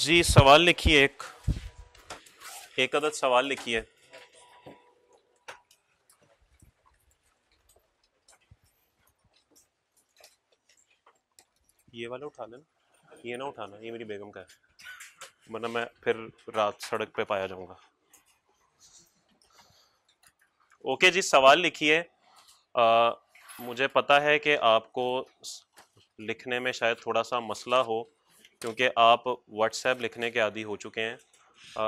जी सवाल लिखिए, एक अदद सवाल लिखिए। ये वाला उठा लेना, ये ना उठाना, ये मेरी बेगम का है, वरना मैं फिर रात सड़क पे पाया जाऊंगा। ओके जी, सवाल लिखिए। मुझे पता है कि आपको लिखने में शायद थोड़ा सा मसला हो, क्योंकि आप व्हाट्सएप लिखने के आदी हो चुके हैं,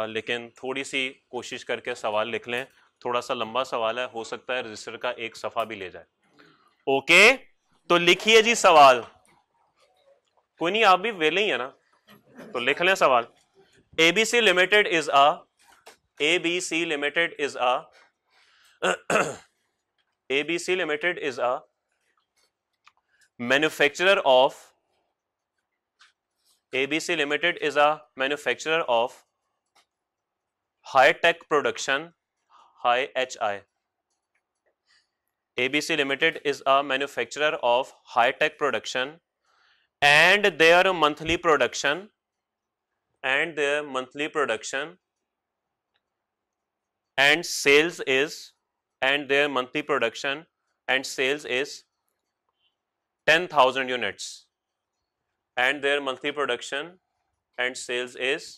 लेकिन थोड़ी सी कोशिश करके सवाल लिख लें। थोड़ा सा लंबा सवाल है, हो सकता है रजिस्टर का एक सफ़ा भी ले जाए। ओके, तो लिखिए जी सवाल। कोई नहीं, आप भी वेले ही है ना, तो लिख लें सवाल। ABC limited is ABC limited is ABC limited is manufacturer of ABC Limited is a manufacturer of high tech production, high HI. ABC Limited is a manufacturer of high tech production, and their monthly production and sales is, and their monthly production and sales is 10,000 units, and their monthly production and sales is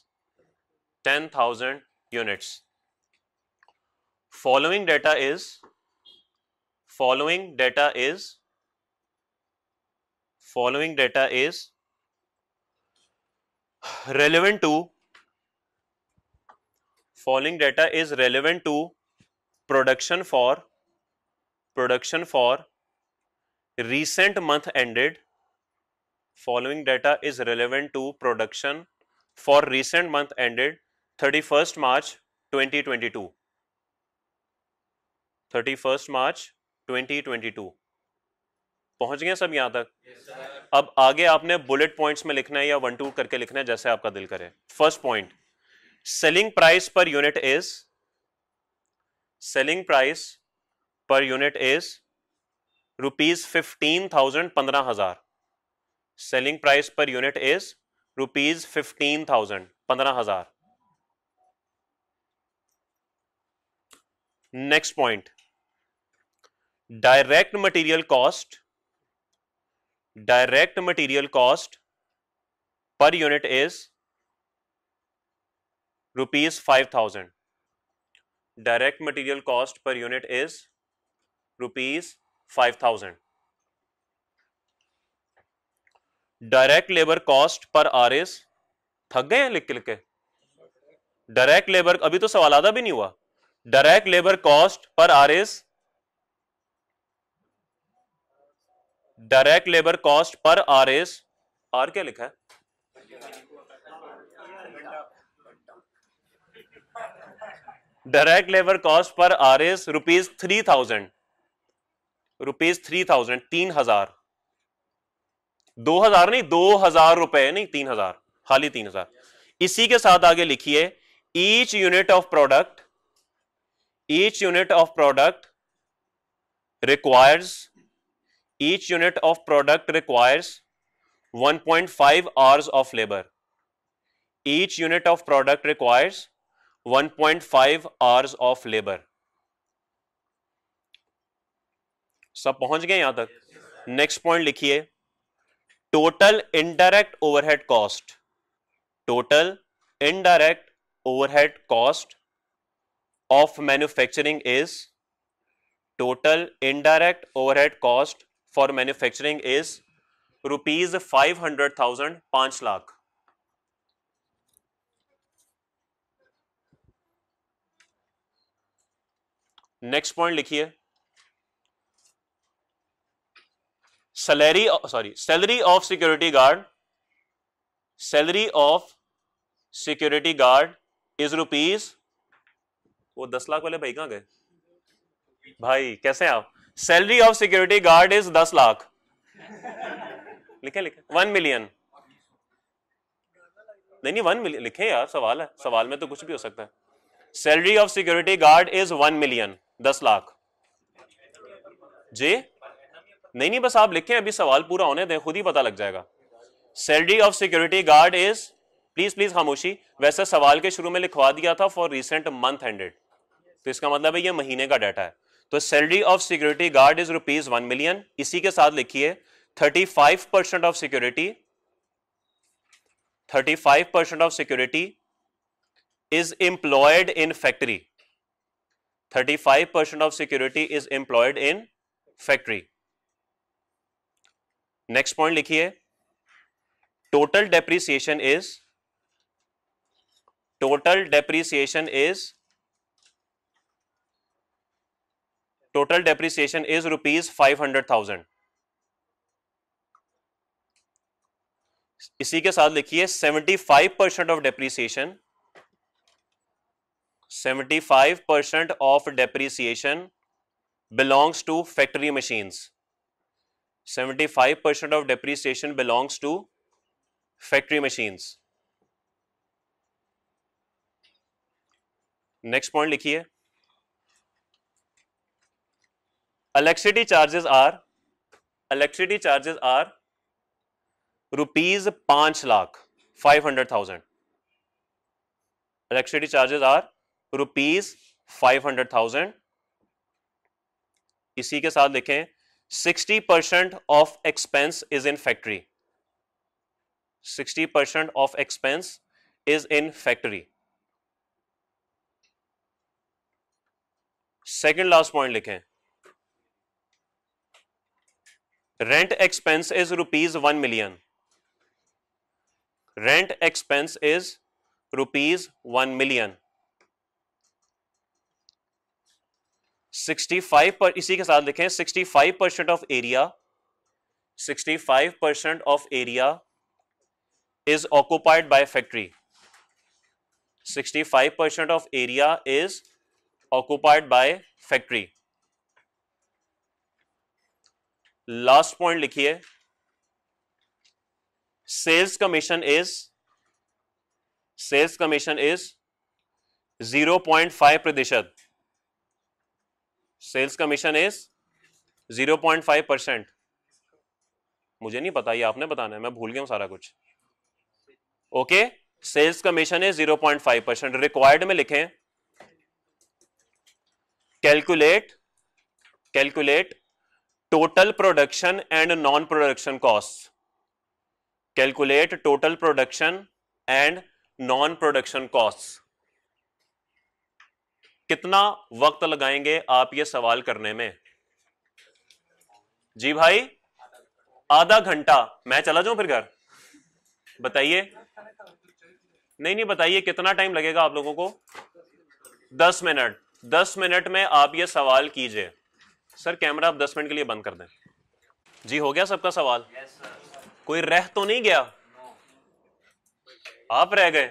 10,000 units. Following data is relevant to production for recent month ended. Following data is relevant to production for recent month ended 31st March 2022. 31st March 2022. पहुंच गए सब यहां तक? अब आगे आपने bullet points में लिखना है या 1-2 करके लिखना है, जैसे आपका दिल करे। First point, selling price per unit is rupees 15,000, 15,000। Selling price per unit is rupees 15,000, 15,000। Next point, direct material cost per unit is rupees 5,000। Direct material cost per unit is rupees 5,000। Direct labour cost per R is, थक गए हैं लिख के? Direct labour, अभी तो सवाल आधा भी नहीं हुआ। Direct labour cost per R is, direct labour cost per R is, R क्या लिखा है? Direct labour cost per R is rupees 3,000, 3,000, 2,000 नहीं, 2,000 रुपए नहीं, 3,000, खाली 3,000। इसी के साथ आगे लिखिए, each unit of product requires 1.5 hours of labor. Each unit of product requires 1.5 hours of labor. सब पहुंच गए यहां तक? नेक्स्ट पॉइंट लिखिए, total indirect overhead cost of manufacturing is, total indirect overhead cost for manufacturing is rupees 500,000, 5 lakh. Next point लिखिए, salary of security guard is rupees, वो 10 लाख वाले भाई कहां गए भाई? कैसे हैं आप? Salary of security guard is 10 lakh. लिखे 1 मिलियन नहीं, 1 मिलियन लिखे यार, सवाल है, सवाल में तो कुछ भी हो सकता है। Salary of security guard is 1 million, 10 lakh जी। नहीं, बस आप लिखें, अभी सवाल पूरा होने दें, खुद ही पता लग जाएगा। Salary of security guard is please please खामोशी। वैसे सवाल के शुरू में लिखवा दिया था फॉर रिसेंट मंथ एंडेड, तो इसका मतलब है ये महीने का डाटा है। तो salary of security guard is ₹1 million. इसी के साथ लिखिए 35% of security, 35% of security is employed in factory, 35% of security is employed in factory. Next point लिखिए total depreciation is ₹500,000। इसी के साथ लिखिए 75% of depreciation, 75% of depreciation belongs to factory machines, 75% of depreciation belongs to factory machines. Next point लिखिए electricity charges are rupees 5,00,000, electricity charges are rupees 500,000। इसी के साथ लिखें 60% of expense is in factory, 60% of expense is in factory। Second last point लिखें rent expense is ₹1 million, rent expense is ₹1 million. 65 पर इसी के साथ लिखें 65% of area, 65% of area is occupied by factory, 65% of area is occupied by factory. Last point लिखिए sales commission is 0.5%, sales commission is 0.5%। मुझे नहीं पता, ये आपने बताना है, मैं भूल गया हूं सारा कुछ। Okay, sales commission is 0.5%। Required में लिखें calculate total production and non production cost, calculate total production and non production cost. कितना वक्त लगाएंगे आप ये सवाल करने में? जी भाई आधा घंटा। मैं चला जाऊं फिर घर? बताइए। नहीं बताइए कितना टाइम लगेगा आप लोगों को? 10 मिनट। 10 मिनट में आप ये सवाल कीजिए। सर कैमरा आप 10 मिनट के लिए बंद कर दें। जी हो गया सबका सवाल? कोई रह तो नहीं गया? आप रह गए?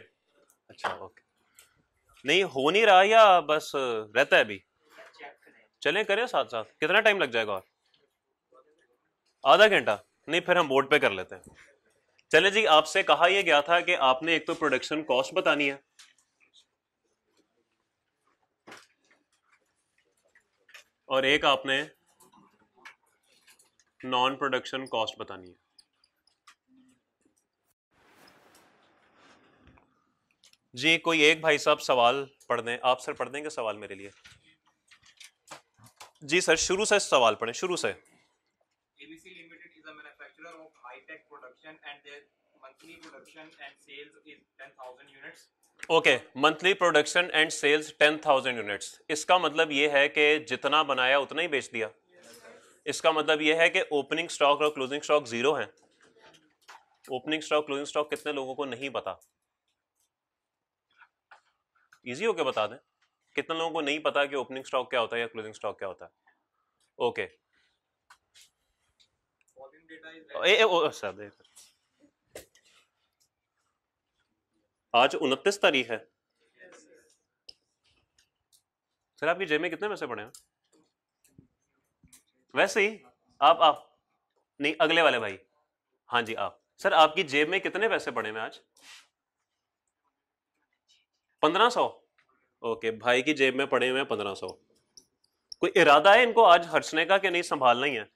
अच्छा ओके। नहीं हो नहीं रहा या बस रहता है अभी? चलें करें साथ साथ। कितना टाइम लग जाएगा? और आधा घंटा? नहीं फिर हम बोर्ड पे कर लेते हैं। चले जी, आपसे कहा यह गया था कि आपने एक तो प्रोडक्शन कॉस्ट बतानी है और एक आपने नॉन प्रोडक्शन कॉस्ट बतानी है। जी कोई एक भाई साहब सवाल पढ़ दें। आप सर पढ़ देंगे सवाल मेरे लिए? जी सर शुरू से सवाल पढ़ें, शुरू से। ABC Limited is a manufacturer of high-tech production and their monthly production and sales is 10,000 units. Okay, monthly production and sales 10,000 units. इसका मतलब ये है कि जितना बनाया उतना ही बेच दिया। इसका मतलब ये है कि ओपनिंग स्टॉक और क्लोजिंग स्टॉक जीरो है। ओपनिंग स्टॉक क्लोजिंग स्टॉक कितने लोगों को नहीं पता? इजी होके बता दें। कितने लोगों को नहीं पता कि ओपनिंग स्टॉक क्या होता है या क्लोजिंग स्टॉक क्या होता है? ओके आज 29 तारीख है। सर आपकी जेब में कितने पैसे पड़े हैं? वैसे ही आप नहीं, अगले वाले भाई। हाँ जी आप। सर आपकी जेब में कितने पैसे पड़े हैं आज? 1500। ओके, भाई की जेब में पड़े हुए हैं 1500। कोई इरादा है इनको आज खर्चने का कि नहीं संभालना ही है?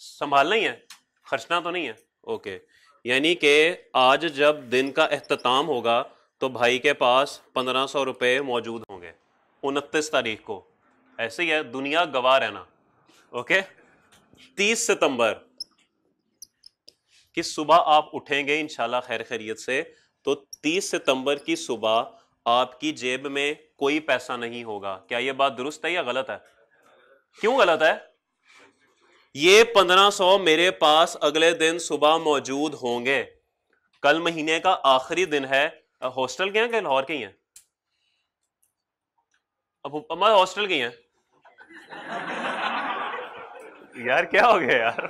संभालना ही है, खर्चना तो नहीं है। ओके, यानी कि आज जब दिन का इख्तिताम होगा तो भाई के पास 1500 रुपये मौजूद होंगे 29 तारीख को। ऐसे ही है, दुनिया गवाह रहना। ओके, 30 सितंबर की सुबह आप उठेंगे इंशाल्लाह खैर खैरियत से, तो 30 सितंबर की सुबह आपकी जेब में कोई पैसा नहीं होगा। क्या यह बात दुरुस्त है या गलत है? क्यों गलत है? ये 1500 मेरे पास अगले दिन सुबह मौजूद होंगे। कल महीने का आखिरी दिन है। हॉस्टल के हैं कि लाहौर के ही हैं? अब हमारे हॉस्टल के हैं यार, क्या हो गया यार?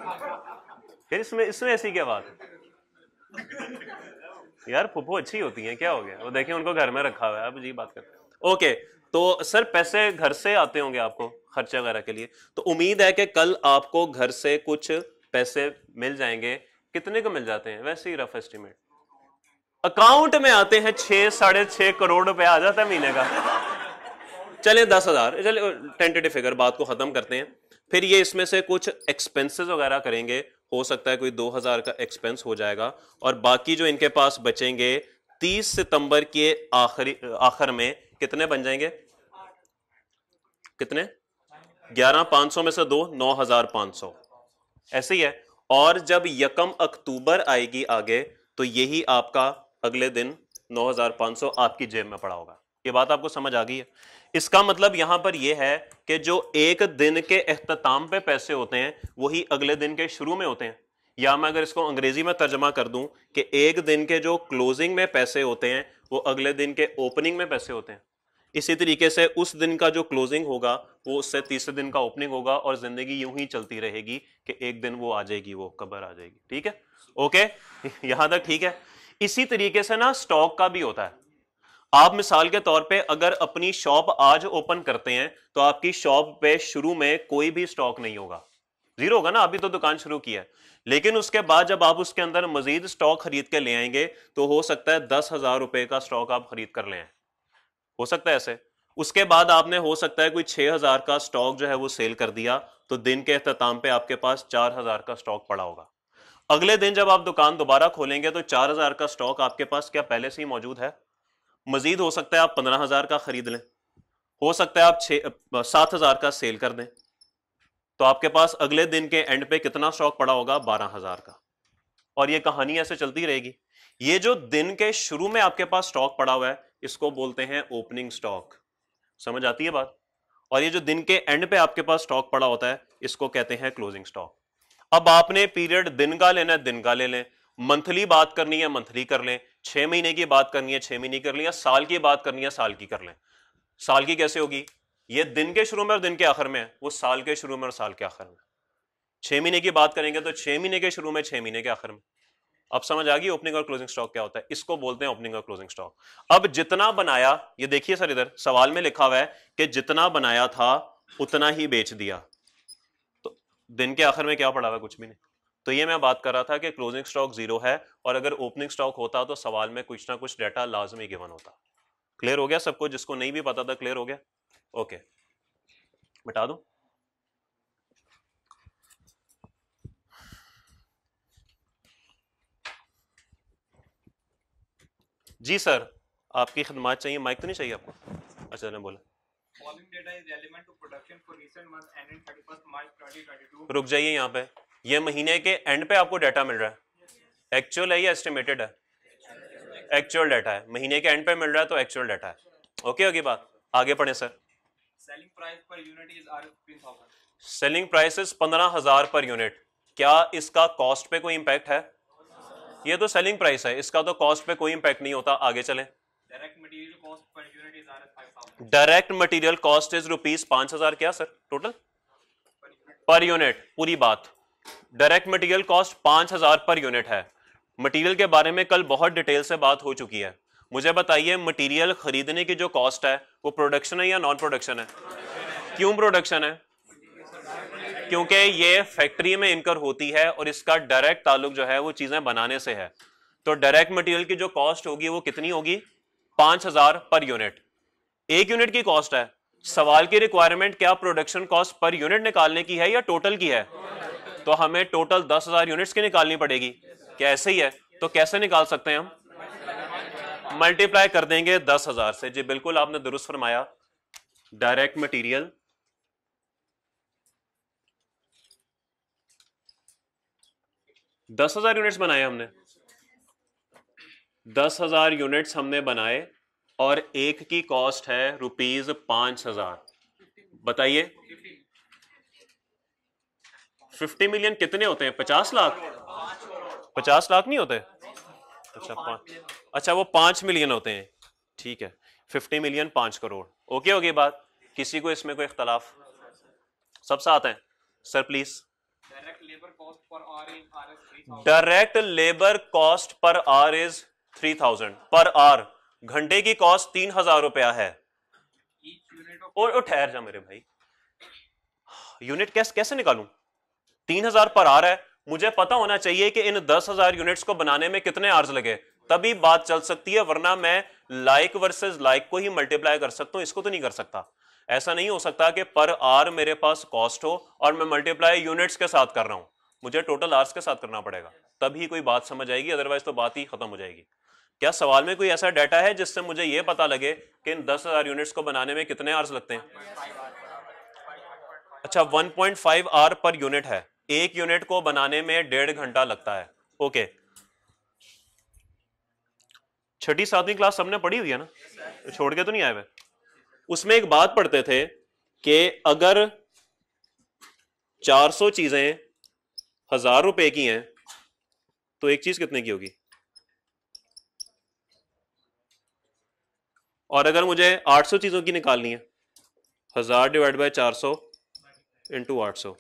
फिर इसमें ऐसी क्या बात? यार फुप्पो अच्छी होती हैं, क्या हो गया? वो देखें उनको घर में रखा हुआ है, अब जी बात कर। ओके, तो सर पैसे घर से आते होंगे आपको खर्चे वगैरह के लिए, तो उम्मीद है कि कल आपको घर से कुछ पैसे मिल जाएंगे। कितने को मिल जाते हैं वैसे ही रफ एस्टिमेट? अकाउंट में आते हैं 6-6.5 करोड़ रुपए आ जाता है महीने का। चले 10,000, चले टेंटेटिव फिगर, बात को खत्म करते हैं। फिर ये इसमें से कुछ एक्सपेंसेस वगैरह करेंगे, हो सकता है कोई 2,000 का एक्सपेंस हो जाएगा, और बाकी जो इनके पास बचेंगे 30 सितंबर के आखिर में कितने बन जाएंगे? कितने? 11,500 में से 2, 9,500। ऐसे ही है। और जब 1 अक्टूबर आएगी आगे, तो यही आपका अगले दिन 9,500 आपकी जेब में पड़ा होगा। ये बात आपको समझ आ गई है? इसका मतलब यहां पर यह है कि जो एक दिन के इख्तिताम पे पैसे होते हैं वही अगले दिन के शुरू में होते हैं। या मैं अगर इसको अंग्रेजी में तर्जमा कर दूं कि एक दिन के जो क्लोजिंग में पैसे होते हैं वो अगले दिन के ओपनिंग में पैसे होते हैं। इसी तरीके से उस दिन का जो क्लोजिंग होगा वो उससे तीसरे दिन का ओपनिंग होगा, और जिंदगी यूं ही चलती रहेगी कि एक दिन वो आ जाएगी, वो कब्र आ जाएगी। ठीक है? ओके, यहां तक ठीक है। इसी तरीके से ना स्टॉक का भी होता है। आप मिसाल के तौर पे अगर अपनी शॉप आज ओपन करते हैं तो आपकी शॉप पे शुरू में कोई भी स्टॉक नहीं होगा, जीरो होगा ना, अभी तो दुकान शुरू की है। लेकिन उसके बाद जब आप उसके अंदर मजीद स्टॉक खरीद के ले आएंगे तो हो सकता है 10,000 रुपए का स्टॉक आप खरीद कर ले आए, हो सकता है ऐसे। उसके बाद आपने हो सकता है कोई 6,000 का स्टॉक जो है वो सेल कर दिया, तो दिन के इख्तिताम पे आपके पास 4,000 का स्टॉक पड़ा होगा। अगले दिन जब आप दुकान दोबारा खोलेंगे तो 4,000 का स्टॉक आपके पास क्या पहले से ही मौजूद है? मजीद हो सकता है आप 15,000 का खरीद लें, हो सकता है आप 7,000 का सेल कर दें, तो आपके पास अगले दिन के एंड पे कितना स्टॉक पड़ा होगा? 12,000 का। और ये कहानी ऐसे चलती रहेगी। ये जो दिन के शुरू में आपके पास स्टॉक पड़ा हुआ है इसको बोलते हैं ओपनिंग स्टॉक। समझ आती है बात? और ये जो दिन के एंड पे आपके पास स्टॉक पड़ा होता है इसको कहते हैं क्लोजिंग स्टॉक। अब आपने पीरियड दिन का लेना है, दिन का ले लें, मंथली बात करनी है मंथली कर लें, 6 महीने की बात करनी है 6 महीने कर लें, या साल की बात करनी है साल की कर लें। साल की कैसे होगी? ये दिन के शुरू में और दिन के आखिर में है, वो साल के शुरू में और साल के आखिर में। 6 महीने की बात करेंगे तो 6 महीने के शुरू में, 6 महीने के आखिर में। अब समझ आ गई ओपनिंग और क्लोजिंग स्टॉक क्या होता है? इसको बोलते हैं ओपनिंग और क्लोजिंग स्टॉक। अब जितना बनाया, ये देखिए सर इधर सवाल में लिखा हुआ है कि जितना बनाया था उतना ही बेच दिया, तो दिन के आखिर में क्या पड़ा हुआ? कुछ भी नहीं। तो ये मैं बात कर रहा था कि क्लोजिंग स्टॉक 0 है, और अगर ओपनिंग स्टॉक होता तो सवाल में कुछ ना कुछ डाटा लाजमी गिवन होता। क्लियर हो गया सबको? जिसको नहीं भी पता था क्लियर हो गया? ओके, बता दूं? जी सर, आपकी खिदमत चाहिए। माइक तो नहीं चाहिए आपको? अच्छा ने बोला Following data is relevant to production for recent month ending 31st March 2022. रुक जाइए यहाँ पे। ये महीने के एंड पे आपको डाटा मिल रहा है, एक्चुअल है या एस्टिमेटेड है? एक्चुअल डाटा है, महीने के एंड पे मिल रहा है तो एक्चुअल डाटा है। ओके, अगली बात आगे पढ़े sir. Selling price per unit is ₹15,000. Selling prices 15,000 per unit. क्या इसका कॉस्ट पे कोई इंपैक्ट है? ये तो सेलिंग प्राइस है, इसका तो कॉस्ट पे कोई इंपैक्ट नहीं होता। आगे चलें। Direct material cost per unit is ₹5,000. Direct material cost is ₹5,000। क्या सर टोटल? पर यूनिट, पूरी बात। Direct material cost 5,000 per unit है। मटेरियल के बारे में कल बहुत डिटेल से बात हो चुकी है। मुझे बताइए मटेरियल खरीदने की जो कॉस्ट है वो प्रोडक्शन है या नॉन प्रोडक्शन है? क्यों प्रोडक्शन है? क्योंकि ये फैक्ट्री में इनकर होती है और इसका डायरेक्ट ताल्लुक जो है वो चीजें बनाने से है। तो डायरेक्ट मटेरियल की जो कॉस्ट होगी वो कितनी होगी? 5,000 पर यूनिट। एक यूनिट की कॉस्ट है। सवाल की रिक्वायरमेंट क्या प्रोडक्शन कॉस्ट पर यूनिट निकालने की है या टोटल की है? तो हमें टोटल 10,000 यूनिट्स की निकालनी पड़ेगी। क्या ऐसे ही है? तो कैसे निकाल सकते हैं हम? मल्टीप्लाई कर देंगे 10,000 से। जी बिल्कुल, आपने दुरुस्त फरमाया। डायरेक्ट मटेरियल 10,000 यूनिट्स बनाए हमने, 10,000 यूनिट्स हमने बनाए और एक की कॉस्ट है ₹5,000। बताइए 50 मिलियन कितने होते हैं? 50 लाख? 50 लाख नहीं होते? अच्छा वो 5 मिलियन होते हैं। ठीक है, 50 मिलियन 5 करोड़। ओके होगी बात? किसी को इसमें कोई इख्तलाफ? सब साथ हैं? Sir please. Direct labour cost per hour is RS 3000. Direct labour cost per hour is 3000 per hour. घंटे की कॉस्ट 3,000 रुपया है। Each unit of और ठहर जा मेरे भाई, यूनिट कैसे निकालूं? 3,000 पर आवर है, मुझे पता होना चाहिए कि इन 10,000 यूनिट्स को बनाने में कितने आवर्स लगे, तभी बात चल सकती है। वरना मैं लाइक वर्सेस लाइक को ही मल्टीप्लाई कर सकता हूं, इसको तो नहीं कर सकता। ऐसा नहीं हो सकता कि पर आवर मेरे पास कॉस्ट हो और मैं मल्टीप्लाई यूनिट्स के साथ कर रहा हूं। मुझे टोटल आवर्स के साथ करना पड़ेगा, तभी कोई बात समझ आएगी, अदरवाइज तो बात ही खत्म हो जाएगी। क्या सवाल में कोई ऐसा डाटा है जिससे मुझे यह पता लगे कि इन 10,000 यूनिट्स को बनाने में कितने आवर्स लगते हैं? अच्छा 1.5 आवर पर यूनिट है, एक यूनिट को बनाने में 1.5 घंटा लगता है। ओके, छठी 7वीं क्लास सबने पढ़ी हुई है ना, छोड़ के तो नहीं आए हुए? उसमें एक बात पढ़ते थे कि अगर 400 चीजें 1,000 रुपए की हैं तो एक चीज कितने की होगी? और अगर मुझे 800 चीजों की निकालनी है, 1,000 डिवाइड बाय 400 इंटू 800।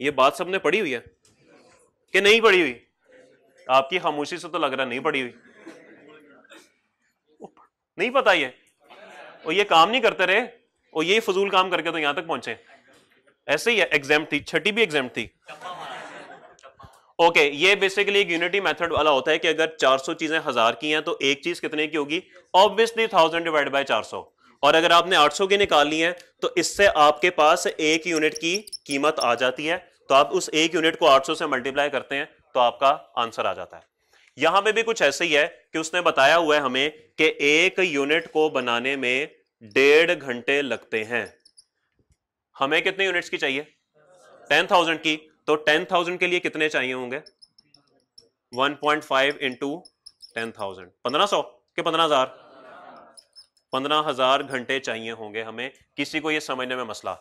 ये बात सबने पढ़ी हुई है कि नहीं पढ़ी हुई? आपकी खामोशी से तो लग रहा नहीं पढ़ी हुई। नहीं पता ये, और ये काम नहीं करते रहे, और ये फजूल काम करके तो यहां तक पहुंचे। ऐसे ही है, एग्जाम थी, छठी भी एग्जाम थी। ओके, ये बेसिकली एक यूनिटी मेथड वाला होता है कि अगर 400 चीजें 1,000 की हैं तो एक चीज कितने की होगी? Obviously 1000 divide by 400। और अगर आपने 800 की निकालनी है तो इससे आपके पास एक यूनिट की कीमत आ जाती है, तो आप उस एक यूनिट को 800 से मल्टीप्लाई करते हैं तो आपका आंसर आ जाता है। यहां पे भी कुछ ऐसे ही है कि उसने बताया हुआ है हमें कि एक यूनिट को बनाने में 1.5 घंटे लगते हैं। हमें कितने यूनिट्स की चाहिए? 10,000 की। तो 10,000 के लिए कितने चाहिए होंगे? 1.5 इंटू 10,000, 1,500 के 15,000? 15,000 घंटे चाहिए होंगे हमें। किसी को यह समझने में मसला?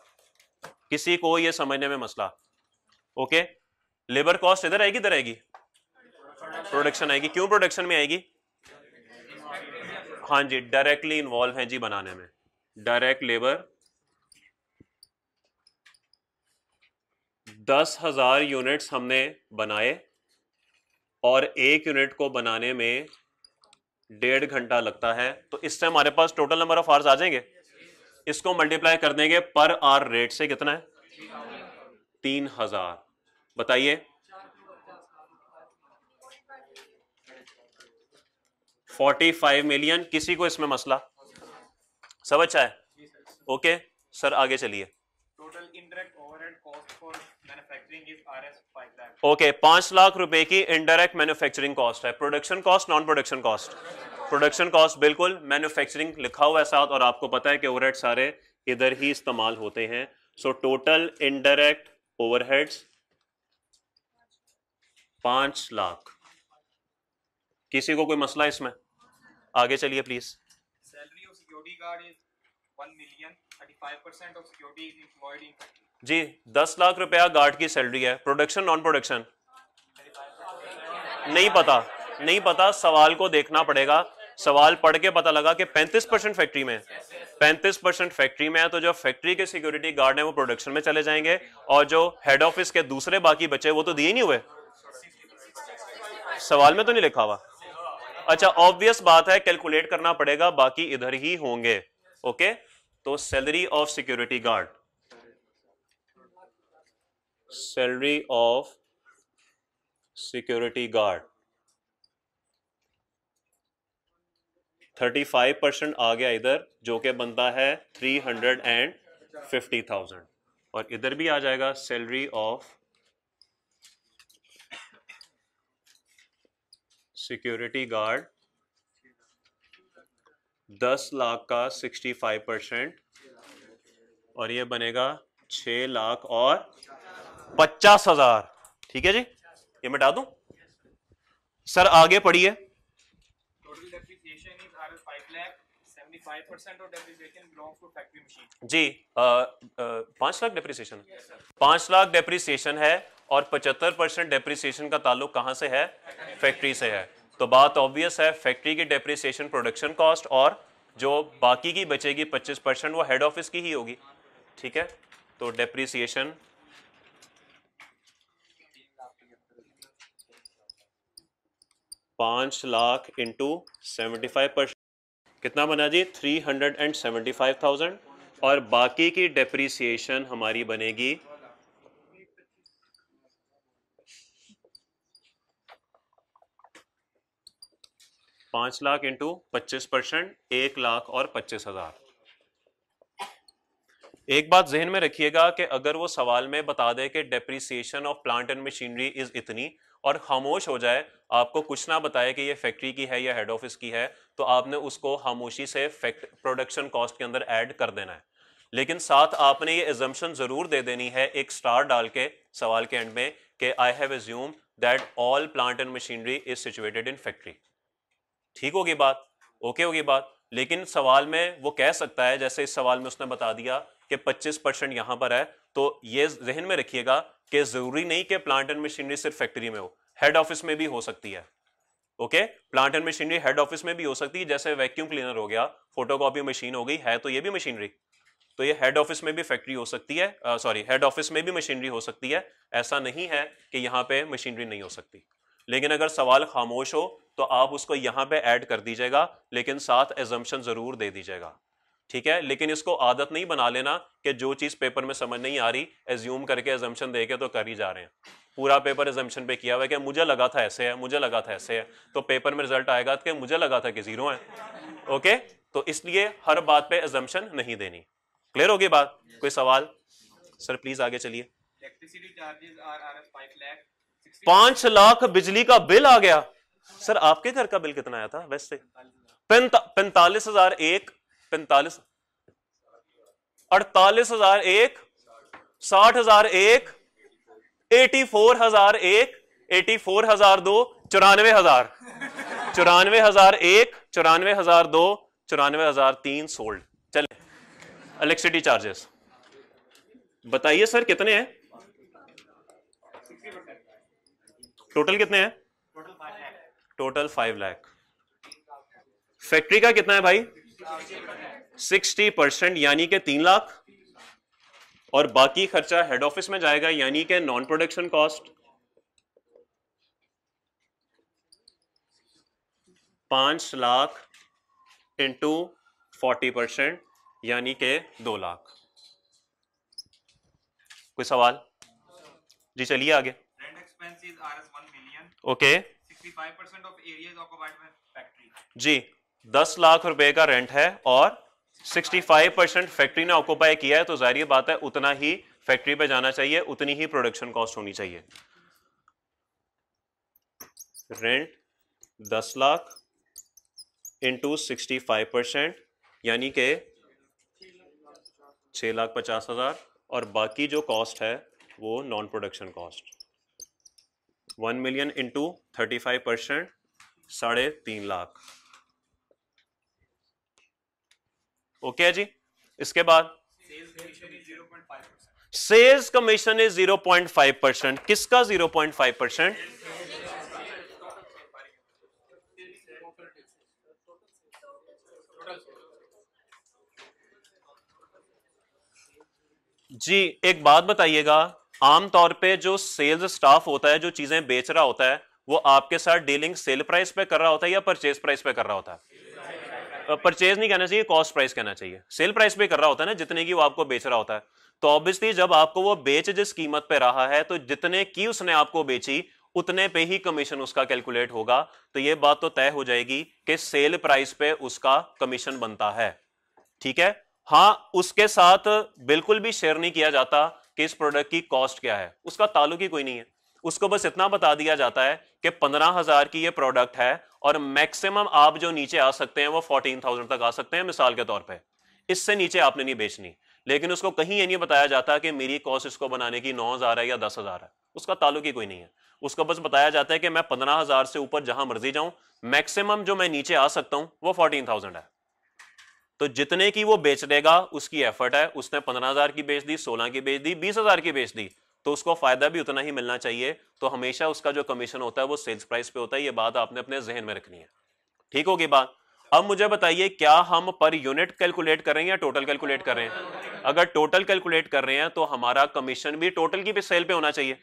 किसी को यह समझने में मसला? ओके, लेबर कॉस्ट इधर आएगी, इधर आएगी, प्रोडक्शन आएगी। क्यों प्रोडक्शन में आएगी? हाँ जी, डायरेक्टली इन्वॉल्व है जी बनाने में। डायरेक्ट लेबर 10,000 यूनिट्स हमने बनाए और एक यूनिट को बनाने में 1.5 घंटा लगता है, तो इससे हमारे पास टोटल नंबर ऑफ आवर्स आ जाएंगे। इसको मल्टीप्लाई कर देंगे पर आवर रेट से, कितना है? 3,000। बताइए 45 मिलियन। किसी को इसमें मसला? सब अच्छा है? ओके सर, आगे चलिए। total indirect overhead cost for manufacturing is RS 5 lakh. Okay, 5 lakh रुपए की इनडायरेक्ट मैन्युफैक्चरिंग कॉस्ट है। Production cost, non production cost? Production cost बिल्कुल, मैन्युफैक्चरिंग लिखा हुआ है साथ, और आपको पता है कि ओवरहेड सारे इधर ही इस्तेमाल होते हैं। So total indirect overheads 5 lakh. किसी को कोई मसला इसमें? आगे चलिए please. Salary of security guard is 1 million. 35% of security is employed in factory. जी 10 लाख रुपया गार्ड की सैलरी है। Production non production? नहीं पता, नहीं पता, सवाल को देखना पड़ेगा। सवाल पढ़ के पता लगा कि 35% फैक्ट्री में, 35% फैक्ट्री में है, तो जो फैक्ट्री के सिक्योरिटी गार्ड है वो प्रोडक्शन में चले जाएंगे, और जो हेड ऑफिस के दूसरे बाकी बचे वो तो दिए नहीं हुए, सवाल में तो नहीं लिखा हुआ। अच्छा, ऑब्वियस बात है, कैलकुलेट करना पड़ेगा, बाकी इधर ही होंगे। ओके, तो salary of security guard, salary of security guard 35% आ गया इधर, जो कि बनता है 350,000, और इधर भी आ जाएगा salary of security guard 10 lakh का 65% और ये बनेगा 6 लाख और 50,000। ठीक है जी, ये मिटा दूं सर, आगे पढ़िए। Total depreciation is Rs 5 lakh. 75% of depreciation belongs to factory machine. जी 5 लाख डेप्रिसिएशन, 5 लाख डेप्रिसिएशन है और 75% डेप्रिसिएशन का ताल्लुक कहां से है? फैक्ट्री से है। तो बात ऑब्वियस है, फैक्ट्री की डेप्रिसिएशन प्रोडक्शन कॉस्ट और जो बाकी की बचेगी 25% वो हेड ऑफिस की ही होगी। ठीक है, तो डेप्रिसिएशन 5 लाख इंटू 75% कितना बना जी? 375,000 और बाकी की डेप्रिसिएशन हमारी बनेगी 5 लाख इंटू 25%, 1 लाख और 25,000। एक बात जहन में रखिएगा कि अगर वो सवाल में बता दे कि depreciation of plant and machinery is इतनी और खामोश हो जाए, आपको कुछ ना बताए कि ये फैक्ट्री की है या हेड ऑफिस की है, तो आपने उसको खामोशी से प्रोडक्शन कॉस्ट के अंदर ऐड कर देना है। लेकिन साथ आपने ये एजम्पशन जरूर दे देनी है एक स्टार डाल के सवाल के एंड में कि I have assumed that all plant and machinery is situated in factory. ठीक होगी बात? ओके होगी बात। लेकिन सवाल में वो कह सकता है, जैसे इस सवाल में उसने बता दिया कि 25% यहां पर है, तो ये जहन में रखिएगा कि जरूरी नहीं कि प्लांट एंड मशीनरी सिर्फ फैक्ट्री में हो, हेड ऑफिस में भी हो सकती है। Okay, plant and machinery head office में भी हो सकती है, जैसे वैक्यूम क्लीनर हो गया, फोटोकॉपी मशीन हो गई, है तो ये भी मशीनरी, तो ये हेड ऑफिस में भी फैक्ट्री हो सकती है, सॉरी हेड ऑफिस में भी मशीनरी हो सकती है। ऐसा नहीं है कि यहाँ पे मशीनरी नहीं हो सकती। लेकिन अगर सवाल खामोश हो तो आप उसको यहाँ पे ऐड कर दीजिएगा, लेकिन साथ एजम्पशन जरूर दे दीजिएगा। ठीक है, लेकिन इसको आदत नहीं बना लेना कि जो चीज पेपर में समझ नहीं आ रही एज्यूम करके एजम्पशन दे के तो कर ही जा रहे हैं। पूरा पेपर एजम्पशन पे किया हुआ है कि मुझे लगा था ऐसे है, मुझे लगा था ऐसे है, तो पेपर में रिजल्ट आएगा कि मुझे लगा था कि 0 है। ओके, तो इसलिए हर बात पे एजम्पशन नहीं देनी। क्लियर होगी बात? कोई सवाल? सर प्लीज आगे चलिए। Electricity charges are Rs 5 lakh. 5 lakh बिजली का बिल आ गया। सर आपके घर का बिल कितना आया था वैसे? 45,001, 45, 48,001, 60,001, 84,001, 84,002, 94,000, 94,001, 94,002, 94,003 सोल्ड। चले, इलेक्ट्रिसिटी चार्जेस बताइए सर कितने हैं? टोटल कितने हैं? टोटल 5 लाख। फैक्ट्री का कितना है भाई? 60% यानी कि 3 लाख, और बाकी खर्चा हेड ऑफिस में जाएगा यानी कि non production cost 5 lakh into 40% यानी कि 2 लाख। कोई सवाल? जी चलिए आगे। Rent expense is Rs 1 million. Okay 65% of area is occupied by factory. जी, 10 लाख रुपए का रेंट है और 65% फैक्ट्री ने ऑक्युपाई किया है, तो जाहिर बात है उतना ही फैक्ट्री पे जाना चाहिए, उतनी ही प्रोडक्शन कॉस्ट होनी चाहिए। रेंट 10 लाख इंटू 65% यानी कि 6,50,000 और बाकी जो कॉस्ट है वो non production cost 1 million into 35% 3.5 lakh. Okay है जी। इसके बाद Sales commission is 0.5%. Sales commission is 0.5%। किसका 0.5%? जी एक बात बताइएगा, आमतौर पे जो सेल्स स्टाफ होता है, जो चीजें बेच रहा होता है, वो आपके साथ डीलिंग सेल प्राइस पे कर रहा होता है या परचेज प्राइस पे कर रहा होता है? परचेज नहीं कहना चाहिए, कॉस्ट प्राइस कहना चाहिए। सेल प्राइस पे कर रहा होता है ना, जितने की वो आपको बेच रहा होता है। तो ऑब्वियसली जब आपको वो बेच जिस कीमत पे रहा है, तो जितने की उसने आपको बेची उतने पे ही कमीशन उसका कैलकुलेट होगा। तो ये बात तो तय हो जाएगी कि सेल प्राइस पे उसका कमीशन बनता है। ठीक है, हाँ उसके साथ बिल्कुल भी शेयर नहीं किया जाता कि इस प्रोडक्ट की कॉस्ट क्या है, उसका ताल्लुक ही कोई नहीं है। उसको बस इतना बता दिया जाता है कि 15,000 की ये प्रोडक्ट है और मैक्सिमम आप जो नीचे आ सकते हैं वो 14,000 तक आ सकते हैं मिसाल के तौर पे, इससे नीचे आपने नहीं बेचनी। लेकिन उसको कहीं ये नहीं बताया जाता कि मेरी कॉस्ट इसको बनाने की 9,000 है या 10,000 है, उसका ताल्लुक ही कोई नहीं है। उसको बस बताया जाता है कि मैं 15,000 से ऊपर जहां मर्जी जाऊं, मैक्सिमम जो मैं नीचे आ सकता हूं वो 14,000 है। तो जितने की वो बेच देगा उसकी एफर्ट है, उसने 15,000 की बेच दी, 16 की बेच दी, 20,000 की बेच दी, तो उसको फायदा भी उतना ही मिलना चाहिए। तो हमेशा उसका जो कमीशन होता है वो सेल्स प्राइस पे होता है। ये बात आपने अपने जहन में रखनी है, ठीक होगी बात। अब मुझे बताइए, क्या हम पर यूनिट कैलकुलेट कर रहे हैं या टोटल कैलकुलेट कर रहे हैं? अगर टोटल कैलकुलेट कर रहे हैं तो हमारा कमीशन भी टोटल की सेल पे होना चाहिए।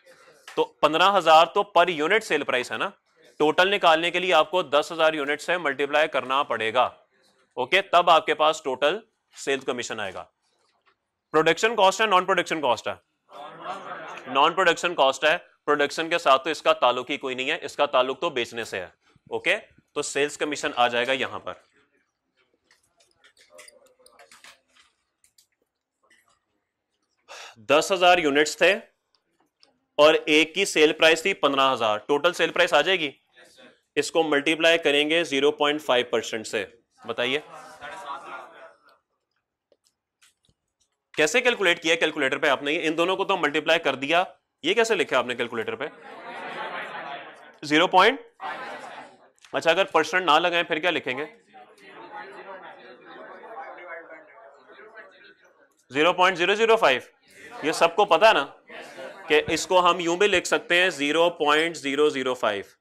तो 15,000 तो पर यूनिट सेल प्राइस है ना, टोटल निकालने के लिए आपको 10,000 यूनिट से मल्टीप्लाई करना पड़ेगा। ओके, तब आपके पास टोटल सेल्स कमीशन आएगा। प्रोडक्शन कॉस्ट है, नॉन प्रोडक्शन कॉस्ट है? नॉन प्रोडक्शन कॉस्ट है। प्रोडक्शन के साथ तो इसका ताल्लुक ही कोई नहीं है, इसका ताल्लुक तो बेचने से है। ओके, तो सेल्स कमीशन आ जाएगा यहां पर। दस 10,000 यूनिट्स थे और एक की सेल प्राइस थी 15,000, टोटल सेल प्राइस आ जाएगी। इसको मल्टीप्लाई करेंगे 0.5% से, बताइए कैसे कैलकुलेट किया कैलकुलेटर पे आपने? इन दोनों को तो मल्टीप्लाई कर दिया, ये कैसे लिखा आपने कैलकुलेटर पे? 0. अच्छा, अगर परसेंट ना लगाएं फिर क्या लिखेंगे? 0.005। ये सबको पता है ना कि इसको हम यूं भी लिख सकते हैं 0.005।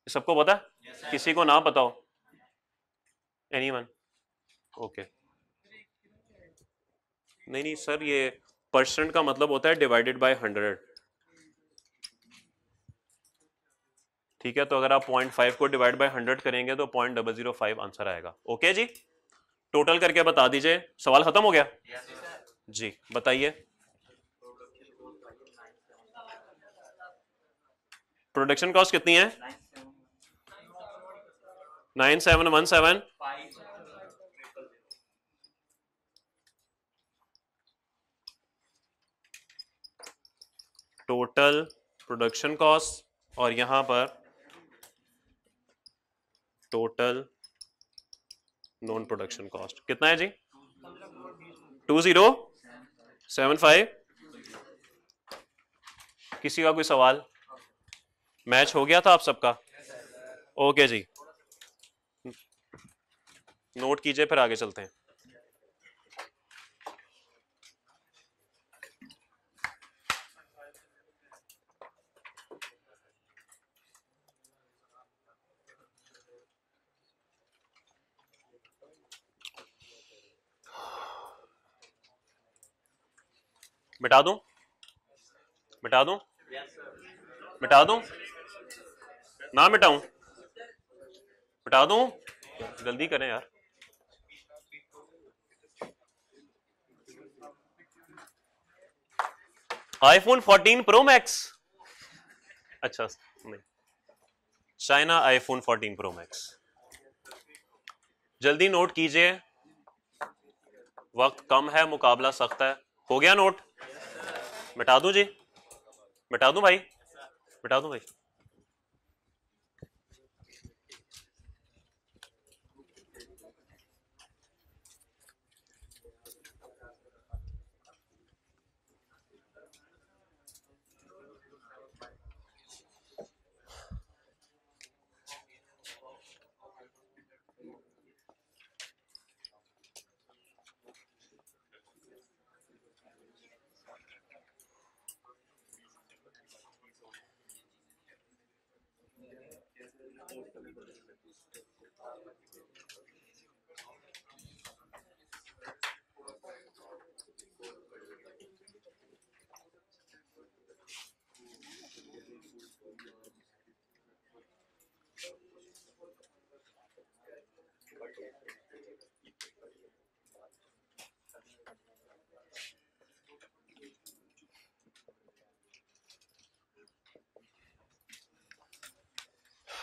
सबको पता है? किसी को ना पता हो? एनीवन? ओके, नहीं सर, ये परसेंट का मतलब होता है डिवाइडेड बाय 100। ठीक है, तो अगर आप 0.5 को डिवाइड बाय 100 करेंगे तो 0.005 आंसर आएगा। ओके जी, टोटल करके बता दीजिए। सवाल खत्म हो गया? जी बताइए। प्रोडक्शन कॉस्ट कितनी है? 9717। टोटल प्रोडक्शन कॉस्ट और यहां पर टोटल नॉन प्रोडक्शन कॉस्ट कितना है जी? 2075। किसी का कोई सवाल? मैच हो गया था आप सबका? ओके जी, नोट कीजिए, फिर आगे चलते हैं। मिटा दूं? मिटा दूं? मिटा दूं? ना मिटाऊं? मिटा दूं? जल्दी करें यार। IPhone 14 pro max? अच्छा नहीं, चाइना आईफोन 14 प्रो मैक्स। जल्दी नोट कीजिए, वक्त कम है, मुकाबला सख्त है। हो गया नोट? मिटा दूं जी? मिटा दूं भाई? मिटा दूं भाई?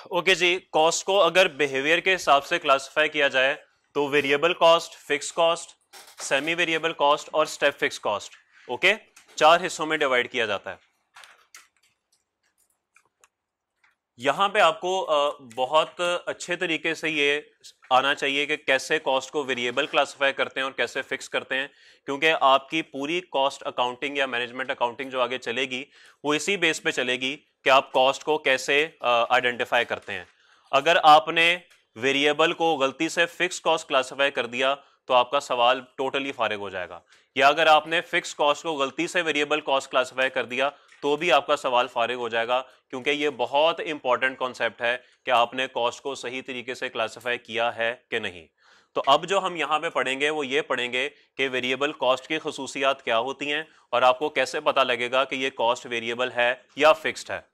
ओके जी, कॉस्ट को अगर बिहेवियर के हिसाब से क्लासिफाई किया जाए तो variable cost, fix cost, semi variable cost और स्टेप फिक्स कॉस्ट, ओके, 4 हिस्सों में डिवाइड किया जाता है। यहाँ पे आपको बहुत अच्छे तरीके से ये आना चाहिए कि कैसे कॉस्ट को वेरिएबल क्लासिफाई करते हैं और कैसे फिक्स करते हैं, क्योंकि आपकी पूरी कॉस्ट अकाउंटिंग या मैनेजमेंट अकाउंटिंग जो आगे चलेगी वो इसी बेस पे चलेगी कि आप कॉस्ट को कैसे आइडेंटिफाई करते हैं। अगर आपने वेरिएबल को गलती से फिक्स कॉस्ट क्लासिफाई कर दिया तो आपका सवाल टोटली फारिग हो जाएगा, या अगर आपने फिक्स कॉस्ट को गलती से वेरिएबल कॉस्ट क्लासिफाई कर दिया तो भी आपका सवाल फारिग हो जाएगा, क्योंकि ये बहुत इंपॉर्टेंट कॉन्सेप्ट है कि आपने कॉस्ट को सही तरीके से क्लासिफाई किया है कि नहीं। तो अब जो हम यहाँ पे पढ़ेंगे वो ये पढ़ेंगे कि वेरिएबल कॉस्ट की खसूसियात क्या होती हैं और आपको कैसे पता लगेगा कि ये कॉस्ट वेरिएबल है या फिक्स्ड है।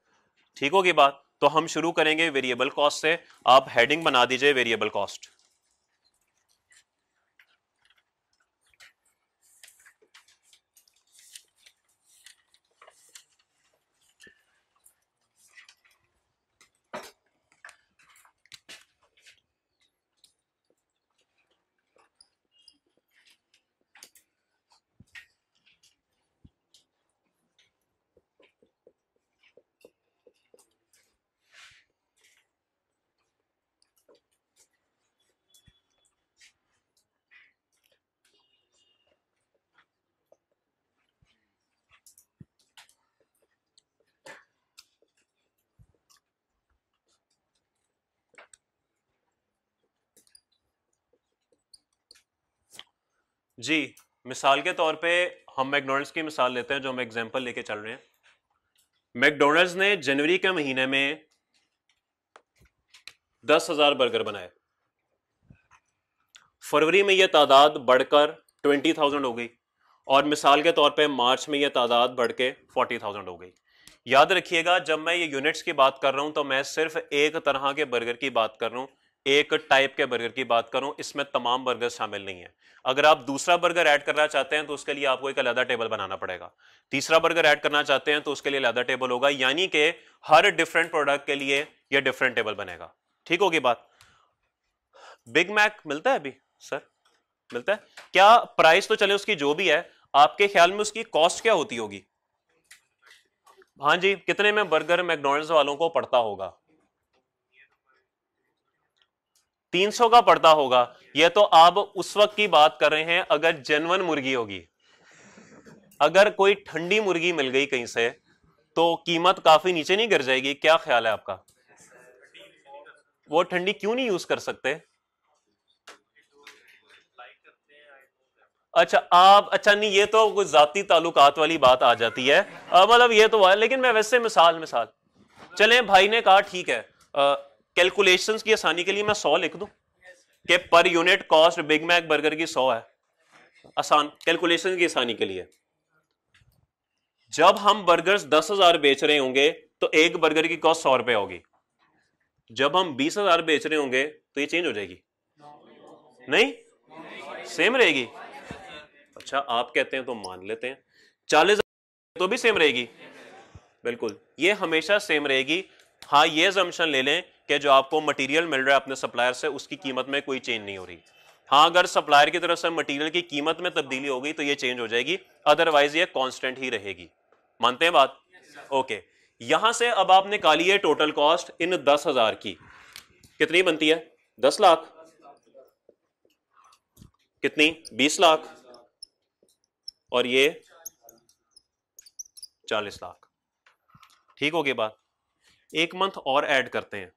ठीक होगी बात? तो हम शुरू करेंगे वेरिएबल कॉस्ट से। आप हेडिंग बना दीजिए वेरिएबल कॉस्ट। जी, मिसाल के तौर पे हम मैकडॉनल्ड्स की मिसाल लेते हैं जो हम एग्जांपल लेके चल रहे हैं। मैकडॉनल्ड्स ने जनवरी के महीने में 10,000 बर्गर बनाए। फरवरी में यह तादाद बढ़कर 20,000 हो गई और मिसाल के तौर पे मार्च में यह तादाद बढ़ के 40,000 हो गई। याद रखिएगा, जब मैं ये यूनिट्स की बात कर रहा हूं तो मैं सिर्फ एक तरह के बर्गर की बात कर रहा हूं, एक टाइप के बर्गर की बात कर रहा हूं, इसमें तमाम बर्गर शामिल नहीं है। अगर आप दूसरा बर्गर ऐड करना चाहते हैं तो उसके लिए आपको एक अलग टेबल बनाना पड़ेगा। तीसरा बर्गर ऐड करना चाहते हैं तो उसके लिए अलग टेबल होगा, यानी कि हर डिफरेंट प्रोडक्ट के लिए यह डिफरेंट टेबल बनेगा। ठीक होगी बात? बिग मैक मिलता है अभी सर? मिलता है क्या? प्राइस तो चले उसकी जो भी है, आपके ख्याल में उसकी कॉस्ट क्या होती होगी? हाँ जी, कितने में बर्गर मैकडॉनल्ड्स वालों को पड़ता होगा? 300 का पड़ता होगा। यह तो आप उस वक्त की बात कर रहे हैं अगर जेन्युइन मुर्गी होगी। अगर कोई ठंडी मुर्गी मिल गई कहीं से तो कीमत काफी नीचे नहीं गिर जाएगी? क्या ख्याल है आपका? वो ठंडी क्यों नहीं यूज कर सकते? अच्छा, आप अच्छा नहीं, ये तो कुछ जाती ताल्लुकात वाली बात आ जाती है। मतलब ये तो है, लेकिन मैं वैसे मिसाल चले भाई ने कहा ठीक है, कैलकुलेशंस की आसानी के लिए मैं 100 लिख दूं कि per unit cost Big Mac burger की 100 है। आसान कैलकुलेशन की आसानी के लिए। जब हम बर्गर्स 10,000 बेच रहे होंगे तो एक बर्गर की कॉस्ट 100 रुपए होगी। जब हम 20,000 बेच रहे होंगे तो ये चेंज हो जाएगी? नहीं, सेम रहेगी। अच्छा, आप कहते हैं तो मान लेते हैं। 40,000 तो भी सेम रहेगी? बिल्कुल, ये हमेशा सेम रहेगी। हाँ, ये असम्पशन ले लें कि जो आपको मटेरियल मिल रहा है अपने सप्लायर से उसकी कीमत में कोई चेंज नहीं हो रही। हाँ, अगर सप्लायर की तरफ से मटेरियल की कीमत में तब्दीली हो गई तो ये चेंज हो जाएगी, अदरवाइज ये कांस्टेंट ही रहेगी। मानते हैं बात? ओके, यहां से अब आप निकालिए टोटल कॉस्ट इन 10,000 की। कितनी बनती है? 10 लाख। कितनी? 20 लाख। और ये 40 लाख। ठीक होगी बात? एक मंथ और ऐड करते हैं।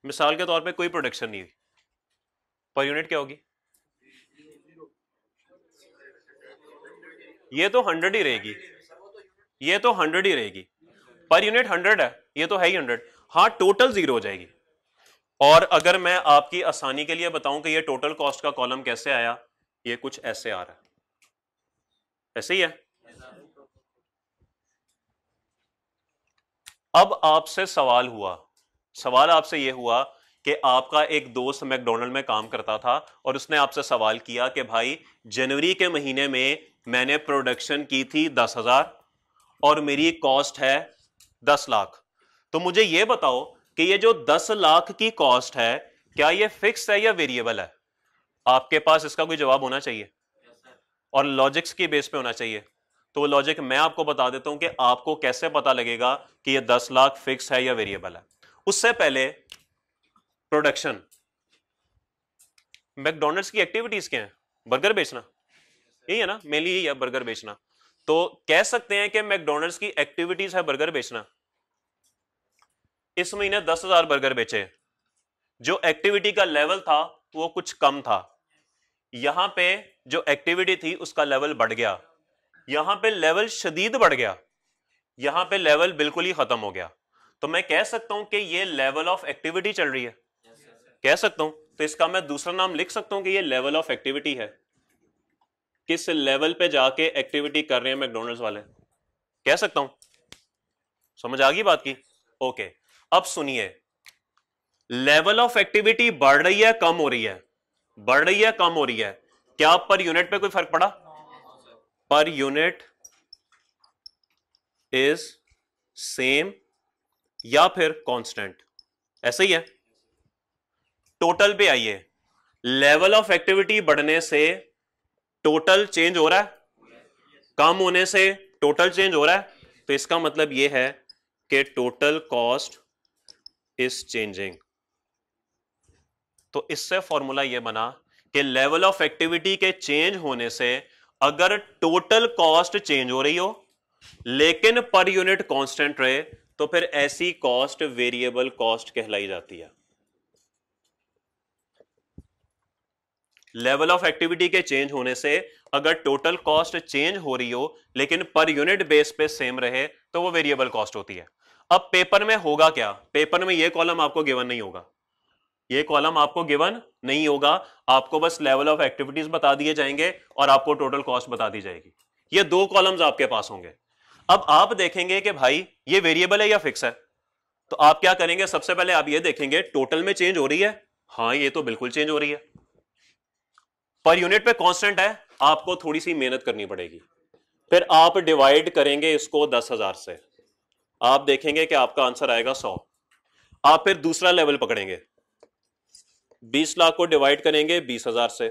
मिसाल के तौर पे कोई प्रोडक्शन नहीं हुई, पर यूनिट क्या होगी? ये तो 100 ही रहेगी। ये तो 100 ही रहेगी। पर यूनिट 100 है, ये तो है ही 100। हाँ, टोटल 0 हो जाएगी। और अगर मैं आपकी आसानी के लिए बताऊं कि ये टोटल कॉस्ट का कॉलम कैसे आया, ये कुछ ऐसे आ रहा है। ऐसे ही है। अब आपसे सवाल आपसे यह हुआ कि आपका एक दोस्त मैकडोनल्ड में काम करता था और उसने आपसे सवाल किया कि भाई, जनवरी के महीने में मैंने प्रोडक्शन की थी 10,000 और मेरी कॉस्ट है 10 लाख। तो मुझे यह बताओ कि ये जो 10 लाख की कॉस्ट है, क्या ये फिक्स है या वेरिएबल है? आपके पास इसका कोई जवाब होना चाहिए और लॉजिक्स की बेस पे होना चाहिए। तो वो लॉजिक मैं आपको बता देता हूं कि आपको कैसे पता लगेगा कि ये 10 लाख फिक्स है या वेरिएबल है। उससे पहले प्रोडक्शन, मैकडॉनल्ड्स की एक्टिविटीज क्या है? बर्गर बेचना, यही है ना, मेनली यही है, बर्गर बेचना। तो कह सकते हैं कि मैकडॉनल्ड्स की एक्टिविटीज है बर्गर बेचना। इस महीने 10,000 बर्गर बेचे, जो एक्टिविटी का लेवल था वो कुछ कम था, यहां पे जो एक्टिविटी थी उसका लेवल बढ़ गया, यहां पे लेवल शदीद बढ़ गया, यहां पे लेवल बिल्कुल ही खत्म हो गया। तो मैं कह सकता हूं कि ये लेवल ऑफ एक्टिविटी चल रही है, कह सकता हूं। तो इसका मैं दूसरा नाम लिख सकता हूं कि ये लेवल ऑफ एक्टिविटी है। किस लेवल पे जाके एक्टिविटी कर रहे हैं मैकडॉनल्ड्स वाले, कह सकता हूं। समझ आ गई बात की? ओके, अब सुनिए, लेवल ऑफ एक्टिविटी बढ़ रही है कम हो रही है? बढ़ रही है कम हो रही है? क्या पर यूनिट पे कोई फर्क पड़ा? पर यूनिट इज सेम या फिर कांस्टेंट, ऐसे ही है। टोटल पे आइए, लेवल ऑफ एक्टिविटी बढ़ने से टोटल चेंज हो रहा है, कम होने से टोटल चेंज हो रहा है। तो इसका मतलब यह है कि टोटल कॉस्ट इज चेंजिंग। तो इससे फॉर्मूला यह बना कि लेवल ऑफ एक्टिविटी के चेंज होने से अगर टोटल कॉस्ट चेंज हो रही हो लेकिन पर यूनिट कांस्टेंट रहे तो फिर ऐसी कॉस्ट वेरिएबल कॉस्ट कहलाई जाती है। लेवल ऑफ एक्टिविटी के चेंज होने से अगर टोटल कॉस्ट चेंज हो रही हो लेकिन पर यूनिट बेस पे सेम रहे तो वो वेरिएबल कॉस्ट होती है। अब पेपर में होगा क्या? पेपर में ये कॉलम आपको गिवन नहीं होगा, ये कॉलम आपको गिवन नहीं होगा, आपको बस लेवल ऑफ एक्टिविटीज बता दिए जाएंगे और आपको टोटल कॉस्ट बता दी जाएगी। ये दो कॉलम्स आपके पास होंगे। अब आप देखेंगे कि भाई ये वेरिएबल है या फिक्स है, तो आप क्या करेंगे? सबसे पहले आप ये देखेंगे टोटल में चेंज हो रही है, हाँ ये तो बिल्कुल चेंज हो रही है। पर यूनिट पे कांस्टेंट है, आपको थोड़ी सी मेहनत करनी पड़ेगी। फिर आप डिवाइड करेंगे इसको 10,000 से, आप देखेंगे कि आपका आंसर आएगा 100। आप फिर दूसरा लेवल पकड़ेंगे, 20 लाख को डिवाइड करेंगे 20,000 से,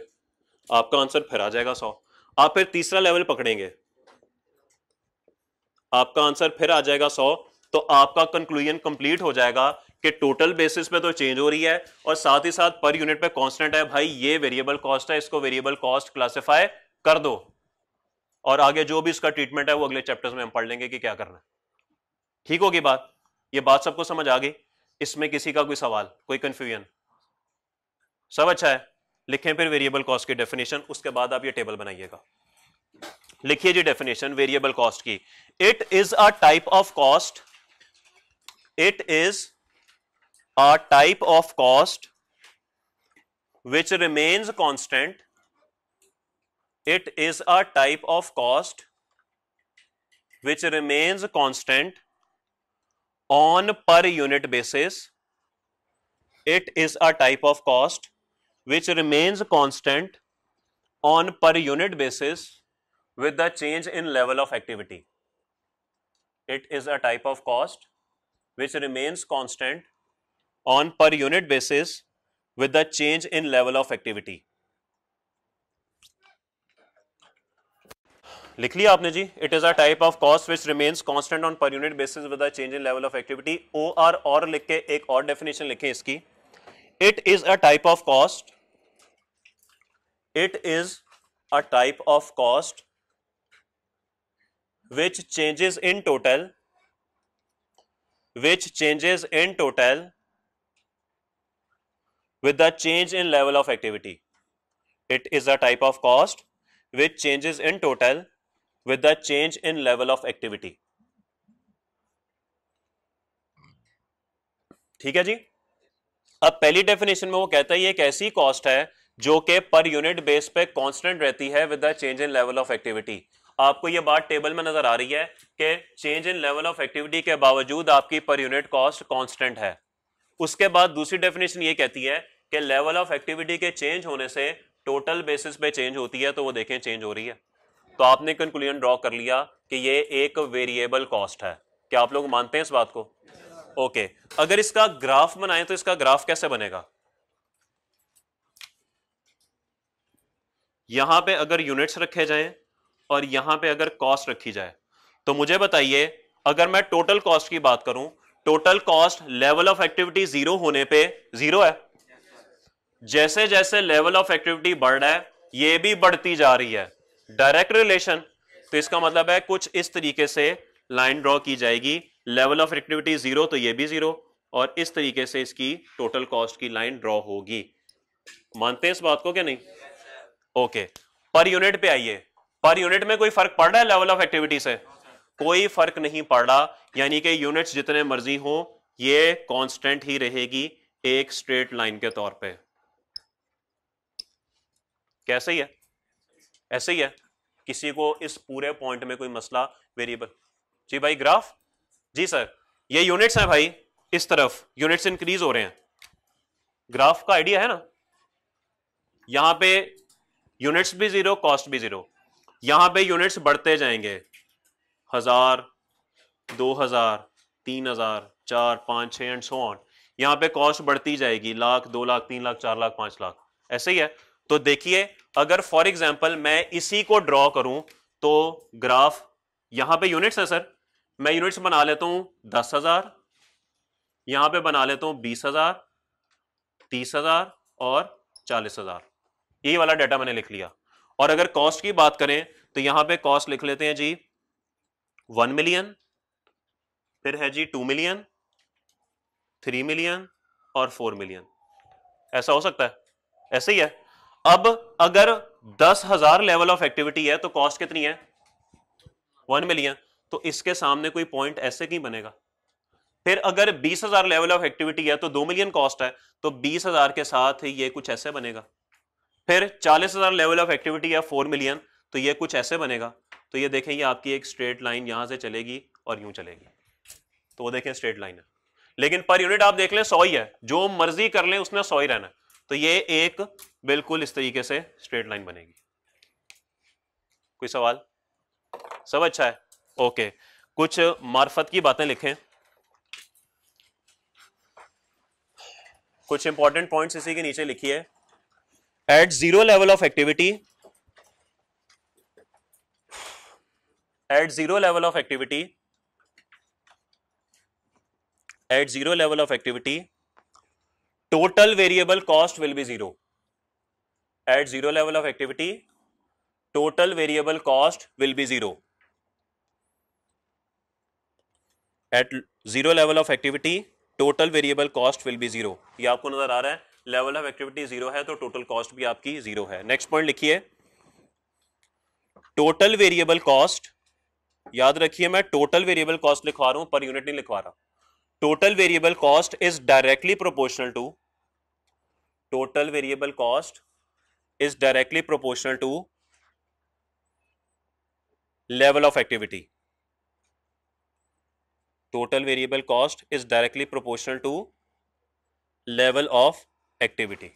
आपका आंसर फिर आ जाएगा 100। आप फिर तीसरा लेवल पकड़ेंगे, आपका आंसर फिर आ जाएगा 100। तो आपका कंक्लूजन कंप्लीट हो जाएगा कि टोटल बेसिस पे तो चेंज हो रही है और साथ ही साथ पर यूनिट पे कांस्टेंट है। भाई ये वेरिएबल कॉस्ट है, इसको वेरिएबल कॉस्ट क्लासिफाई कर दो और आगे जो भी इसका ट्रीटमेंट है वो अगले चैप्टर्स में हम पढ़ लेंगे कि क्या करना है। ठीक होगी बात? ये बात सबको समझ आ गई? इसमें किसी का कोई सवाल, कोई कंफ्यूजन? सब अच्छा है? लिखें फिर वेरिएबल कॉस्ट की डेफिनेशन, उसके बाद आप ये टेबल बनाइएगा। लिखिए जी डेफिनेशन वेरिएबल कॉस्ट की। It is a type of cost, it is a type of cost which remains constant, it is a type of cost which remains constant on per unit basis, it is a type of cost which remains constant on per unit basis with the change in level of activity. It is a type of cost which remains constant on per unit basis with the change in level of activity. लिख लिया आपने जी? It is a type of cost which remains constant on per unit basis with the change in level of activity. O R और लिख के एक और definition लिखें इसकी। It is a type of cost, it is a type of cost which changes in total, which changes in total with the change in level of activity. It is a type of cost which changes in total with the change in level of activity. ठीक है जी? अब पहली definition में वो कहता है ये एक ऐसी कॉस्ट है जो कि पर यूनिट बेस पे कांस्टेंट रहती है with the change in level of activity. आपको ये बात टेबल में नजर आ रही है कि change in level of activity के बावजूद आपकी पर यूनिट कॉस्ट कांस्टेंट है। उसके बाद दूसरी डेफिनेशन ये कहती है कि लेवल ऑफ एक्टिविटी के चेंज होने से टोटल बेसिस पे चेंज होती है, तो वो देखें चेंज हो रही है। तो आपने कंक्लूजन ड्रॉ कर लिया कि ये एक वेरिएबल कॉस्ट है। क्या आप लोग मानते हैं इस बात को? ओके, अगर इसका ग्राफ बनाएं तो इसका ग्राफ कैसे बनेगा? यहां पे अगर यूनिट्स रखे जाएं और यहां पे अगर कॉस्ट रखी जाए तो मुझे बताइए, अगर मैं टोटल कॉस्ट की बात करूं, total cost level of activity 0 होने पे 0 है। जैसे जैसे लेवल ऑफ एक्टिविटी बढ़ रहा है ये भी बढ़ती जा रही है, डायरेक्ट रिलेशन। तो इसका मतलब है कुछ इस तरीके से लाइन ड्रॉ की जाएगी, लेवल ऑफ एक्टिविटी 0 तो ये भी 0, और इस तरीके से इसकी टोटल कॉस्ट की लाइन ड्रॉ होगी। मानते हैं इस बात को क्या नहीं? ओके, पर यूनिट पे आइए। पर यूनिट में कोई फर्क पड़ रहा है लेवल ऑफ एक्टिविटी से? कोई फर्क नहीं पड़ रहा, यानी कि यूनिट्स जितने मर्जी हो ये कांस्टेंट ही रहेगी एक स्ट्रेट लाइन के तौर पे। कैसे ही है? ऐसे ही है। किसी को इस पूरे पॉइंट में कोई मसला? वेरिएबल जी भाई, ग्राफ जी सर, ये यूनिट्स हैं भाई, इस तरफ यूनिट्स इंक्रीज हो रहे हैं। ग्राफ का आइडिया है ना, यहां पे यूनिट्स भी 0, कॉस्ट भी 0। यहां पे यूनिट्स बढ़ते जाएंगे, 1000, 2000, 3000, 4, 5, 6 एंड सो ऑन। यहां पे कॉस्ट बढ़ती जाएगी, लाख, 2 लाख, 3 लाख, 4 लाख, 5 लाख, ऐसे ही है। तो देखिए, अगर फॉर एग्जांपल मैं इसी को ड्रॉ करूं तो ग्राफ, यहां पे यूनिट्स है सर, मैं यूनिट्स बना लेता हूं 10,000, यहां पे बना लेता हूं 20,000, 30,000 और 40,000। यही वाला डाटा मैंने लिख लिया। और अगर कॉस्ट की बात करें तो यहां पे कॉस्ट लिख लेते हैं जी 1 मिलियन, फिर है जी 2 मिलियन, 3 मिलियन और 4 मिलियन। ऐसा हो सकता है? ऐसे ही है। अब अगर 10,000 लेवल ऑफ एक्टिविटी है तो कॉस्ट कितनी है? 1 मिलियन। तो इसके सामने कोई पॉइंट ऐसे क्यों बनेगा? फिर अगर 20,000 लेवल ऑफ एक्टिविटी है तो 2 मिलियन कॉस्ट है, तो 20,000 के साथ ये कुछ ऐसे बनेगा। फिर 40,000 लेवल ऑफ एक्टिविटी है 4 मिलियन, तो ये कुछ ऐसे बनेगा। तो ये देखें, ये आपकी एक स्ट्रेट लाइन यहां से चलेगी और यूं चलेगी, तो वो देखें स्ट्रेट लाइन है। लेकिन पर यूनिट आप देख लें 100 ही है, जो मर्जी कर लें उसने 100 ही रहना है। तो ये एक बिल्कुल इस तरीके से स्ट्रेट लाइन बनेगी। कोई सवाल? सब अच्छा है? ओके, कुछ मार्फत की बातें लिखें, कुछ इंपॉर्टेंट पॉइंट्स इसी के नीचे लिखिए। At 0 level of activity, at 0 level of activity, at 0 level of activity, total variable cost will be 0. At 0 level of activity, total variable cost will be 0. At 0 level of activity, total variable cost will be 0. ये आपको नजर आ रहा है, level of activity 0 है तो total cost भी आपकी 0 है। नेक्स्ट पॉइंट लिखिए, टोटल वेरिएबल कॉस्ट। याद रखिए, मैं टोटल वेरिएबल कॉस्ट लिखवा रहा हूं, पर यूनिट नहीं लिखवा रहा। Total variable cost is directly proportional to, total variable cost is directly proportional to level of activity. Total variable cost is directly proportional to level of activity.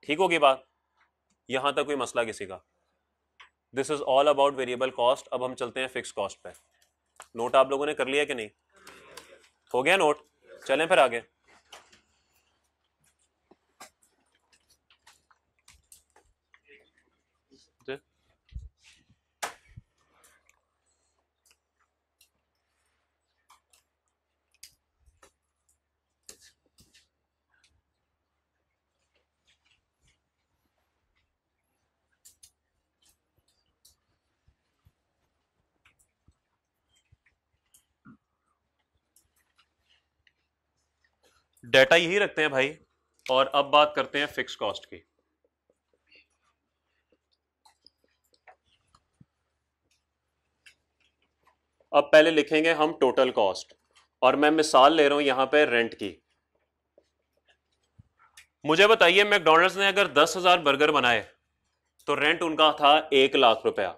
ठीक होगी बात? यहां तक कोई मसला किसी का? This is all about variable cost. अब हम चलते हैं फिक्स कॉस्ट पे। नोट आप लोगों ने कर लिया कि नहीं? हो गया नोट? चलें फिर आगे। डेटा यही रखते हैं भाई, और अब बात करते हैं फिक्स कॉस्ट की। अब पहले लिखेंगे हम टोटल कॉस्ट, और मैं मिसाल ले रहा हूं यहां पे रेंट की। मुझे बताइए, मैकडॉनल्ड्स ने अगर 10,000 बर्गर बनाए तो रेंट उनका था 1 लाख रुपया।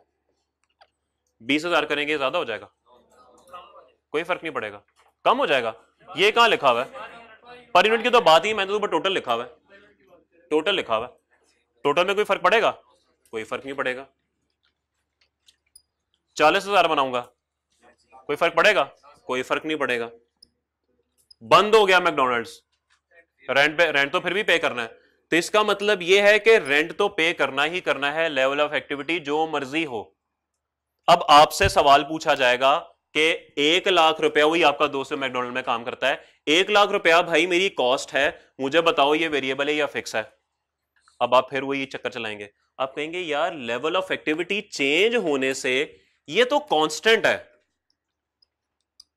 20,000 करेंगे ज्यादा हो जाएगा? कोई फर्क नहीं पड़ेगा, कम हो जाएगा। ये कहां लिखा हुआ है? पर यूनिट की तो बात ही, मैंने तो ऊपर टोटल लिखा हुआ है, टोटल लिखा हुआ है। टोटल में कोई फर्क पड़ेगा? कोई फर्क नहीं पड़ेगा। 40,000 बनाऊंगा, कोई फर्क पड़ेगा? कोई फर्क नहीं पड़ेगा। बंद हो गया मैकडॉनल्ड्स, रेंट तो फिर भी पे करना है। तो इसका मतलब यह है कि रेंट तो पे करना ही करना है, लेवल ऑफ एक्टिविटी जो मर्जी हो। अब आपसे सवाल पूछा जाएगा कि 1 लाख रुपया, वही आपका दोस्त मैकडोनल्ड में काम करता है, 1 लाख रुपया भाई मेरी कॉस्ट है, मुझे बताओ ये वेरिएबल है या फिक्स है। अब आप फिर वही चक्कर चलाएंगे, आप कहेंगे यार लेवल ऑफ एक्टिविटी चेंज होने से ये तो कांस्टेंट है,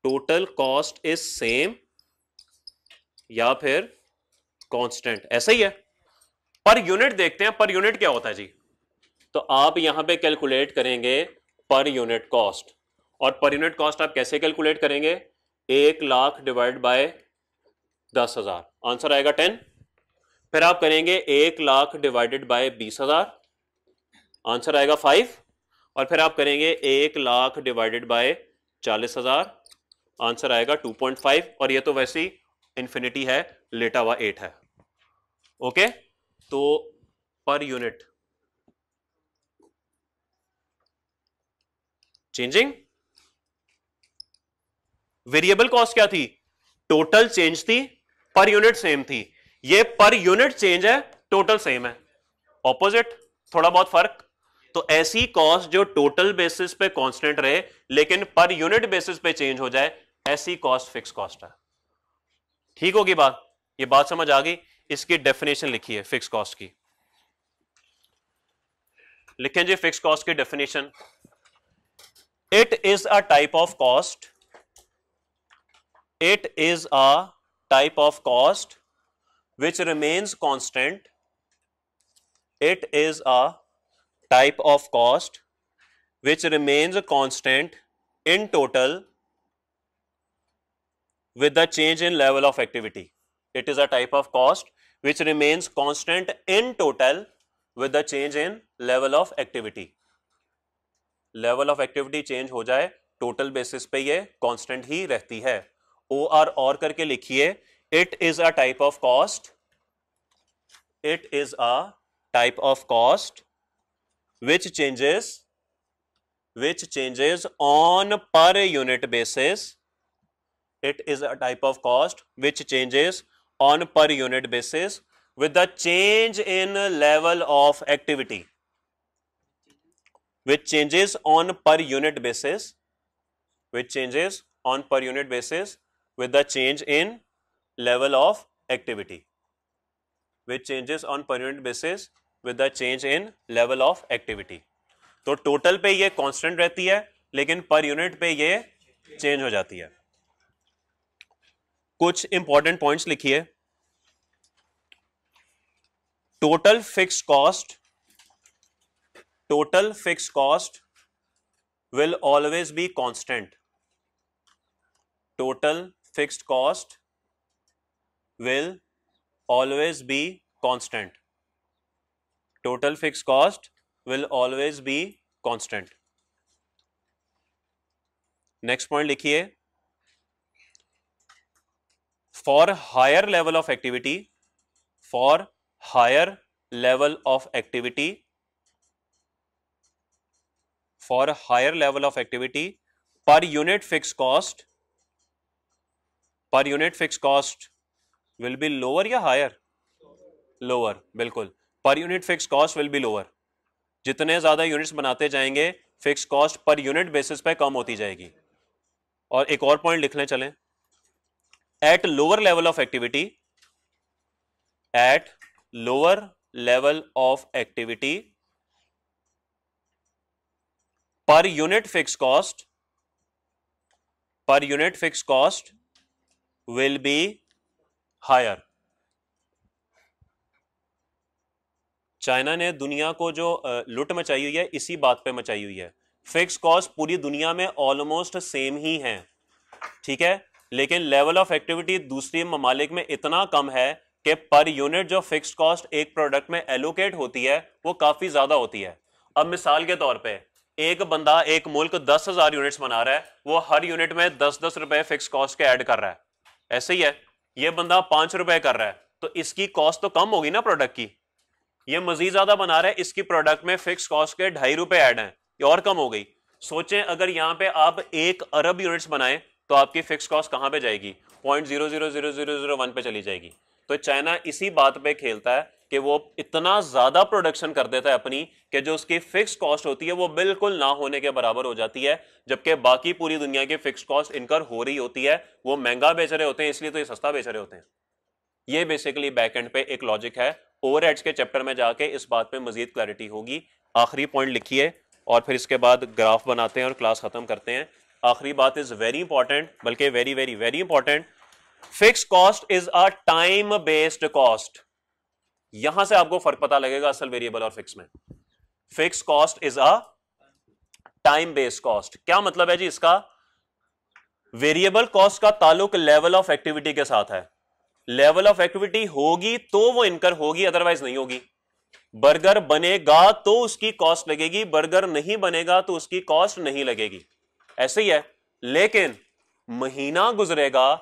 टोटल कॉस्ट इज सेम या फिर कांस्टेंट, ऐसा ही है। पर यूनिट देखते हैं, पर यूनिट क्या होता है जी। तो आप यहां पे कैलकुलेट करेंगे पर यूनिट कॉस्ट, और पर यूनिट कॉस्ट आप कैसे कैलकुलेट करेंगे, 1 लाख डिवाइड बाय 10,000, आंसर आएगा 10। फिर आप करेंगे 1 लाख डिवाइडेड बाय 20,000, आंसर आएगा 5। और फिर आप करेंगे 1 लाख डिवाइडेड बाय 40,000, आंसर आएगा 2.5। और ये तो वैसे ही इंफिनिटी है, लेटा हुआ 8 है। ओके, तो per unit changing, variable cost क्या थी, टोटल चेंज थी, पर यूनिट सेम थी। ये पर यूनिट चेंज है, टोटल सेम है, ऑपोजिट, थोड़ा बहुत फर्क। तो ऐसी कॉस्ट जो टोटल बेसिस पे कांस्टेंट रहे लेकिन पर यूनिट बेसिस पे चेंज हो जाए, ऐसी कॉस्ट फिक्स कॉस्ट है। ठीक होगी बात, ये बात समझ आ गई। इसकी डेफिनेशन लिखी है फिक्स कॉस्ट की, लिखें जी फिक्स कॉस्ट की definition. It is a type of cost, it is a type of cost which remains constant, it is a type of cost which remains constant in total with the change in level of activity. It is a type of cost which remains constant in total with the change in level of activity. Level of activity change हो जाए, total basis पे ये constant ही रहती है। और करके लिखिए, it is a type of cost, it is a type of cost which changes on per unit basis, it is a type of cost which changes on per unit basis with the change in level of activity, which changes on per unit basis, which changes on per unit basis with the change in level of activity, which changes on per unit basis with the change in level of activity. तो total पे ये constant रहती है लेकिन per unit पे ये change हो जाती है। कुछ इंपॉर्टेंट पॉइंट्स लिखिए। Total fixed cost will always be constant. Total fixed cost will always be constant. Total fixed cost will always be constant. Next point लिखिए, for higher level of activity, for higher level of activity, for higher level of activity, per unit fixed cost will be lower या higher? Lower, बिल्कुल, per unit fixed cost will be lower. जितने ज्यादा units बनाते जाएंगे fix cost per unit basis पे कम होती जाएगी। और एक और पॉइंट लिख लें चलें, at lower level of activity, at lower level of activity per unit fix cost will be higher. China ने दुनिया को जो लुट मचाई हुई है इसी बात पे मचाई हुई है। फिक्स कॉस्ट पूरी दुनिया में ऑलमोस्ट सेम ही है, ठीक है, लेकिन लेवल ऑफ एक्टिविटी दूसरे ममालिक में इतना कम है कि पर यूनिट जो फिक्स कॉस्ट एक प्रोडक्ट में एलोकेट होती है वो काफी ज्यादा होती है। अब मिसाल के तौर पे एक बंदा एक मुल्क 10,000 यूनिट्स बना रहा है, वो हर यूनिट में 10-10 रुपए फिक्स कॉस्ट के ऐड कर रहा है, ऐसे ही है। ये बंदा 5 रुपए कर रहा है तो इसकी कॉस्ट तो कम होगी ना प्रोडक्ट की। ये मजीद ज्यादा बना रहा है, इसकी प्रोडक्ट में फिक्स कॉस्ट के 2.5 रुपए ऐड हैं, ये और कम हो गई। सोचें अगर यहां पे आप 1 अरब यूनिट्स बनाएं तो आपकी फिक्स कॉस्ट कहां पे जाएगी, 0.000001 पे चली जाएगी। तो चाइना इसी बात पे खेलता है कि वो इतना ज्यादा प्रोडक्शन कर देता है अपनी कि जो उसकी फिक्स कॉस्ट होती है वो बिल्कुल ना होने के बराबर हो जाती है, जबकि बाकी पूरी दुनिया की फिक्स कॉस्ट इनकर हो रही होती है। वो महंगा बेच रहे होते हैं इसलिए तो ये सस्ता बेच रहे होते हैं। ये बेसिकली बैक एंड पे एक लॉजिक है। ओवरहेड्स के चैप्टर में जाके इस बात पे मजीद क्लैरिटी होगी। आखिरी पॉइंट लिखिए और फिर इसके बाद ग्राफ बनाते हैं और क्लास खत्म करते हैं। आखिरी बात इज वेरी इंपॉर्टेंट, बल्कि very very very important. Fix cost is a time based cost. यहां से आपको फर्क पता लगेगा असल वेरिएबल और फिक्स में। Fix cost is a time based cost. क्या मतलब है जी इसका? वेरिएबल कॉस्ट का ताल्लुक लेवल ऑफ एक्टिविटी के साथ है। लेवल ऑफ एक्टिविटी होगी तो वो इनकर होगी, अदरवाइज नहीं होगी। बर्गर बनेगा तो उसकी कॉस्ट लगेगी, बर्गर नहीं बनेगा तो उसकी कॉस्ट नहीं लगेगी। ऐसे ही है। लेकिन महीना गुजरेगा,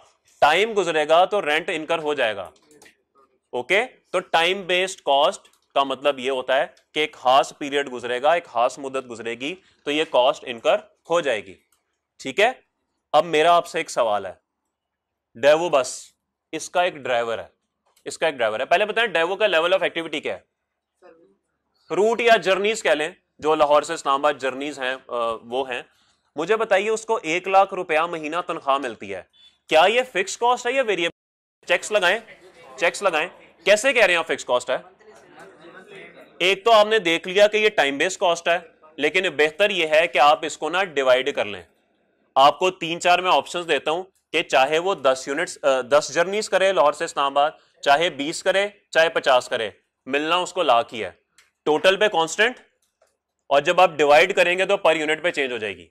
टाइम गुजरेगा तो रेंट इनकर हो जाएगा। ओके, तो टाइम बेस्ड कॉस्ट का मतलब यह होता है कि एक खास पीरियड गुजरेगा, एक खास मुद्दत गुजरेगी तो यह कॉस्ट इनकर हो जाएगी। ठीक है। अब मेरा आपसे एक सवाल है, डेवो बस इसका एक ड्राइवर है, इसका एक ड्राइवर है। पहले बताएं डेवो का लेवल ऑफ एक्टिविटी क्या है? रूट या जर्नीज कह लें, जो लाहौर से इस्लामाबाद जर्नीज हैं वो हैं। मुझे बताइए उसको 1 लाख रुपया महीना तनख्वाह मिलती है, क्या ये फिक्स कॉस्ट है या वेरिएबल? चेक्स लगाएं, चेक्स लगाएं। कैसे कह रहे हैं आप फिक्स कॉस्ट है? एक तो आपने देख लिया कि ये टाइम बेस्ड कॉस्ट है, लेकिन बेहतर यह है कि आप इसको ना डिवाइड कर लें। आपको 3-4 मैं ऑप्शंस देता हूं कि चाहे वो 10 यूनिट्स 10 जर्नीज करे लाहौर से इस्लामाबाद, चाहे 20 करे, चाहे 50 करे, मिलना उसको लाख ही है। टोटल पे कांस्टेंट, और जब आप डिवाइड करेंगे तो पर यूनिट पे चेंज हो जाएगी।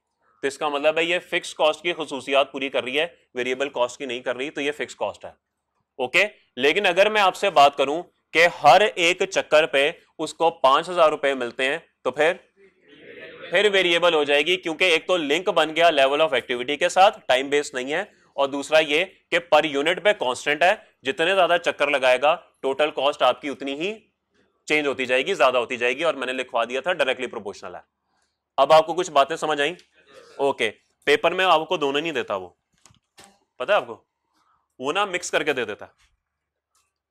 तो इसका मतलब है ये फिक्स कॉस्ट की खुसूसियात पूरी कर रही है, वेरिएबल कॉस्ट की नहीं कर रही, तो ये फिक्स कॉस्ट है। ओके। लेकिन अगर मैं आपसे बात करूं कि हर एक चक्कर पे उसको 5,000 रुपए मिलते हैं तो फिर वेरिएबल हो जाएगी, क्योंकि एक तो लिंक बन गया लेवल ऑफ एक्टिविटी के साथ, टाइम बेस्ड नहीं है, और दूसरा ये कि पर यूनिट पे कांस्टेंट है। जितने ज्यादा चक्कर लगाएगा टोटल कॉस्ट आपकी उतनी ही चेंज होती जाएगी, ज्यादा होती जाएगी, और मैंने लिखवा दिया था डायरेक्टली प्रोपोर्शनल है। अब आपको कुछ बातें समझ आई? ओके। पेपर में आपको दोनों नहीं देता, वो पता है आपको, वो ना मिक्स करके दे देता है।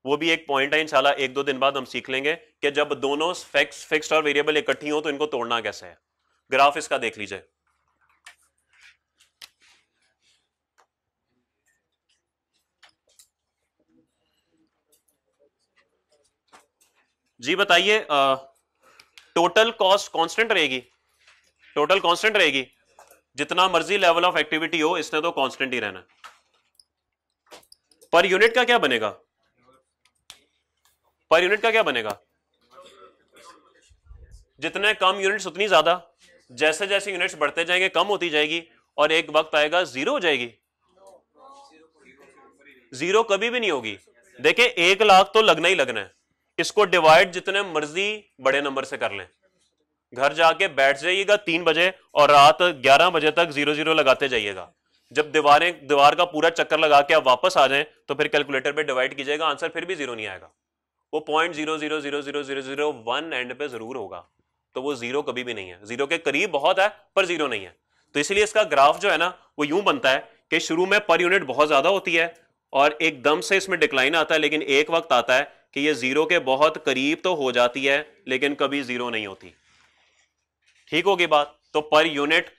वो भी एक पॉइंट है, इंशाल्लाह 1-2 दिन बाद हम सीख लेंगे कि जब दोनों फिक्स्ड और वेरिएबल इकट्ठी हो तो इनको तोड़ना कैसे है। ग्राफ इसका देख लीजिए। जी बताइए, टोटल कॉस्ट कांस्टेंट रहेगी? टोटल कांस्टेंट रहेगी, जितना मर्जी लेवल ऑफ एक्टिविटी हो, इसने तो कांस्टेंट ही रहना। पर यूनिट का क्या बनेगा? पर यूनिट का क्या बनेगा? जितने कम यूनिट्स उतनी ज्यादा, जैसे जैसे यूनिट्स बढ़ते जाएंगे कम होती जाएगी, और एक वक्त आएगा जीरो हो जाएगी। जीरो कभी भी नहीं होगी। देखिए 1 लाख तो लगना ही लगना है, इसको डिवाइड जितने मर्जी बड़े नंबर से कर लें। घर जाके बैठ जाइएगा 3 बजे और रात 11 बजे तक 0-0 लगाते जाइएगा। जब दीवार का पूरा चक्कर लगा के आप वापस आ जाएं तो फिर कैलकुलेटर पे डिवाइड कीजिएगा, आंसर फिर भी जीरो नहीं आएगा। वो 0.0000001 एंड पे जरूर होगा। तो वो जीरो कभी भी नहीं है, जीरो के करीब बहुत है पर जीरो नहीं है। तो इसलिए इसका ग्राफ जो है ना वो यूं बनता है कि शुरू में पर यूनिट बहुत ज्यादा होती है और एकदम से इसमें डिक्लाइन आता है, लेकिन एक वक्त आता है कि ये जीरो के बहुत करीब तो हो जाती है लेकिन कभी जीरो नहीं होती। ठीक होगी बात? तो पर यूनिट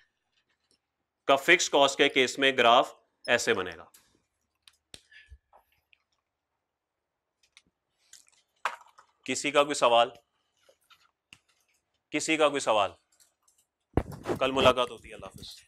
का फिक्स कॉस्ट के केस में ग्राफ ऐसे बनेगा। किसी का कोई सवाल? किसी का कोई सवाल? कल मुलाकात होती है। अल्लाह हाफिज।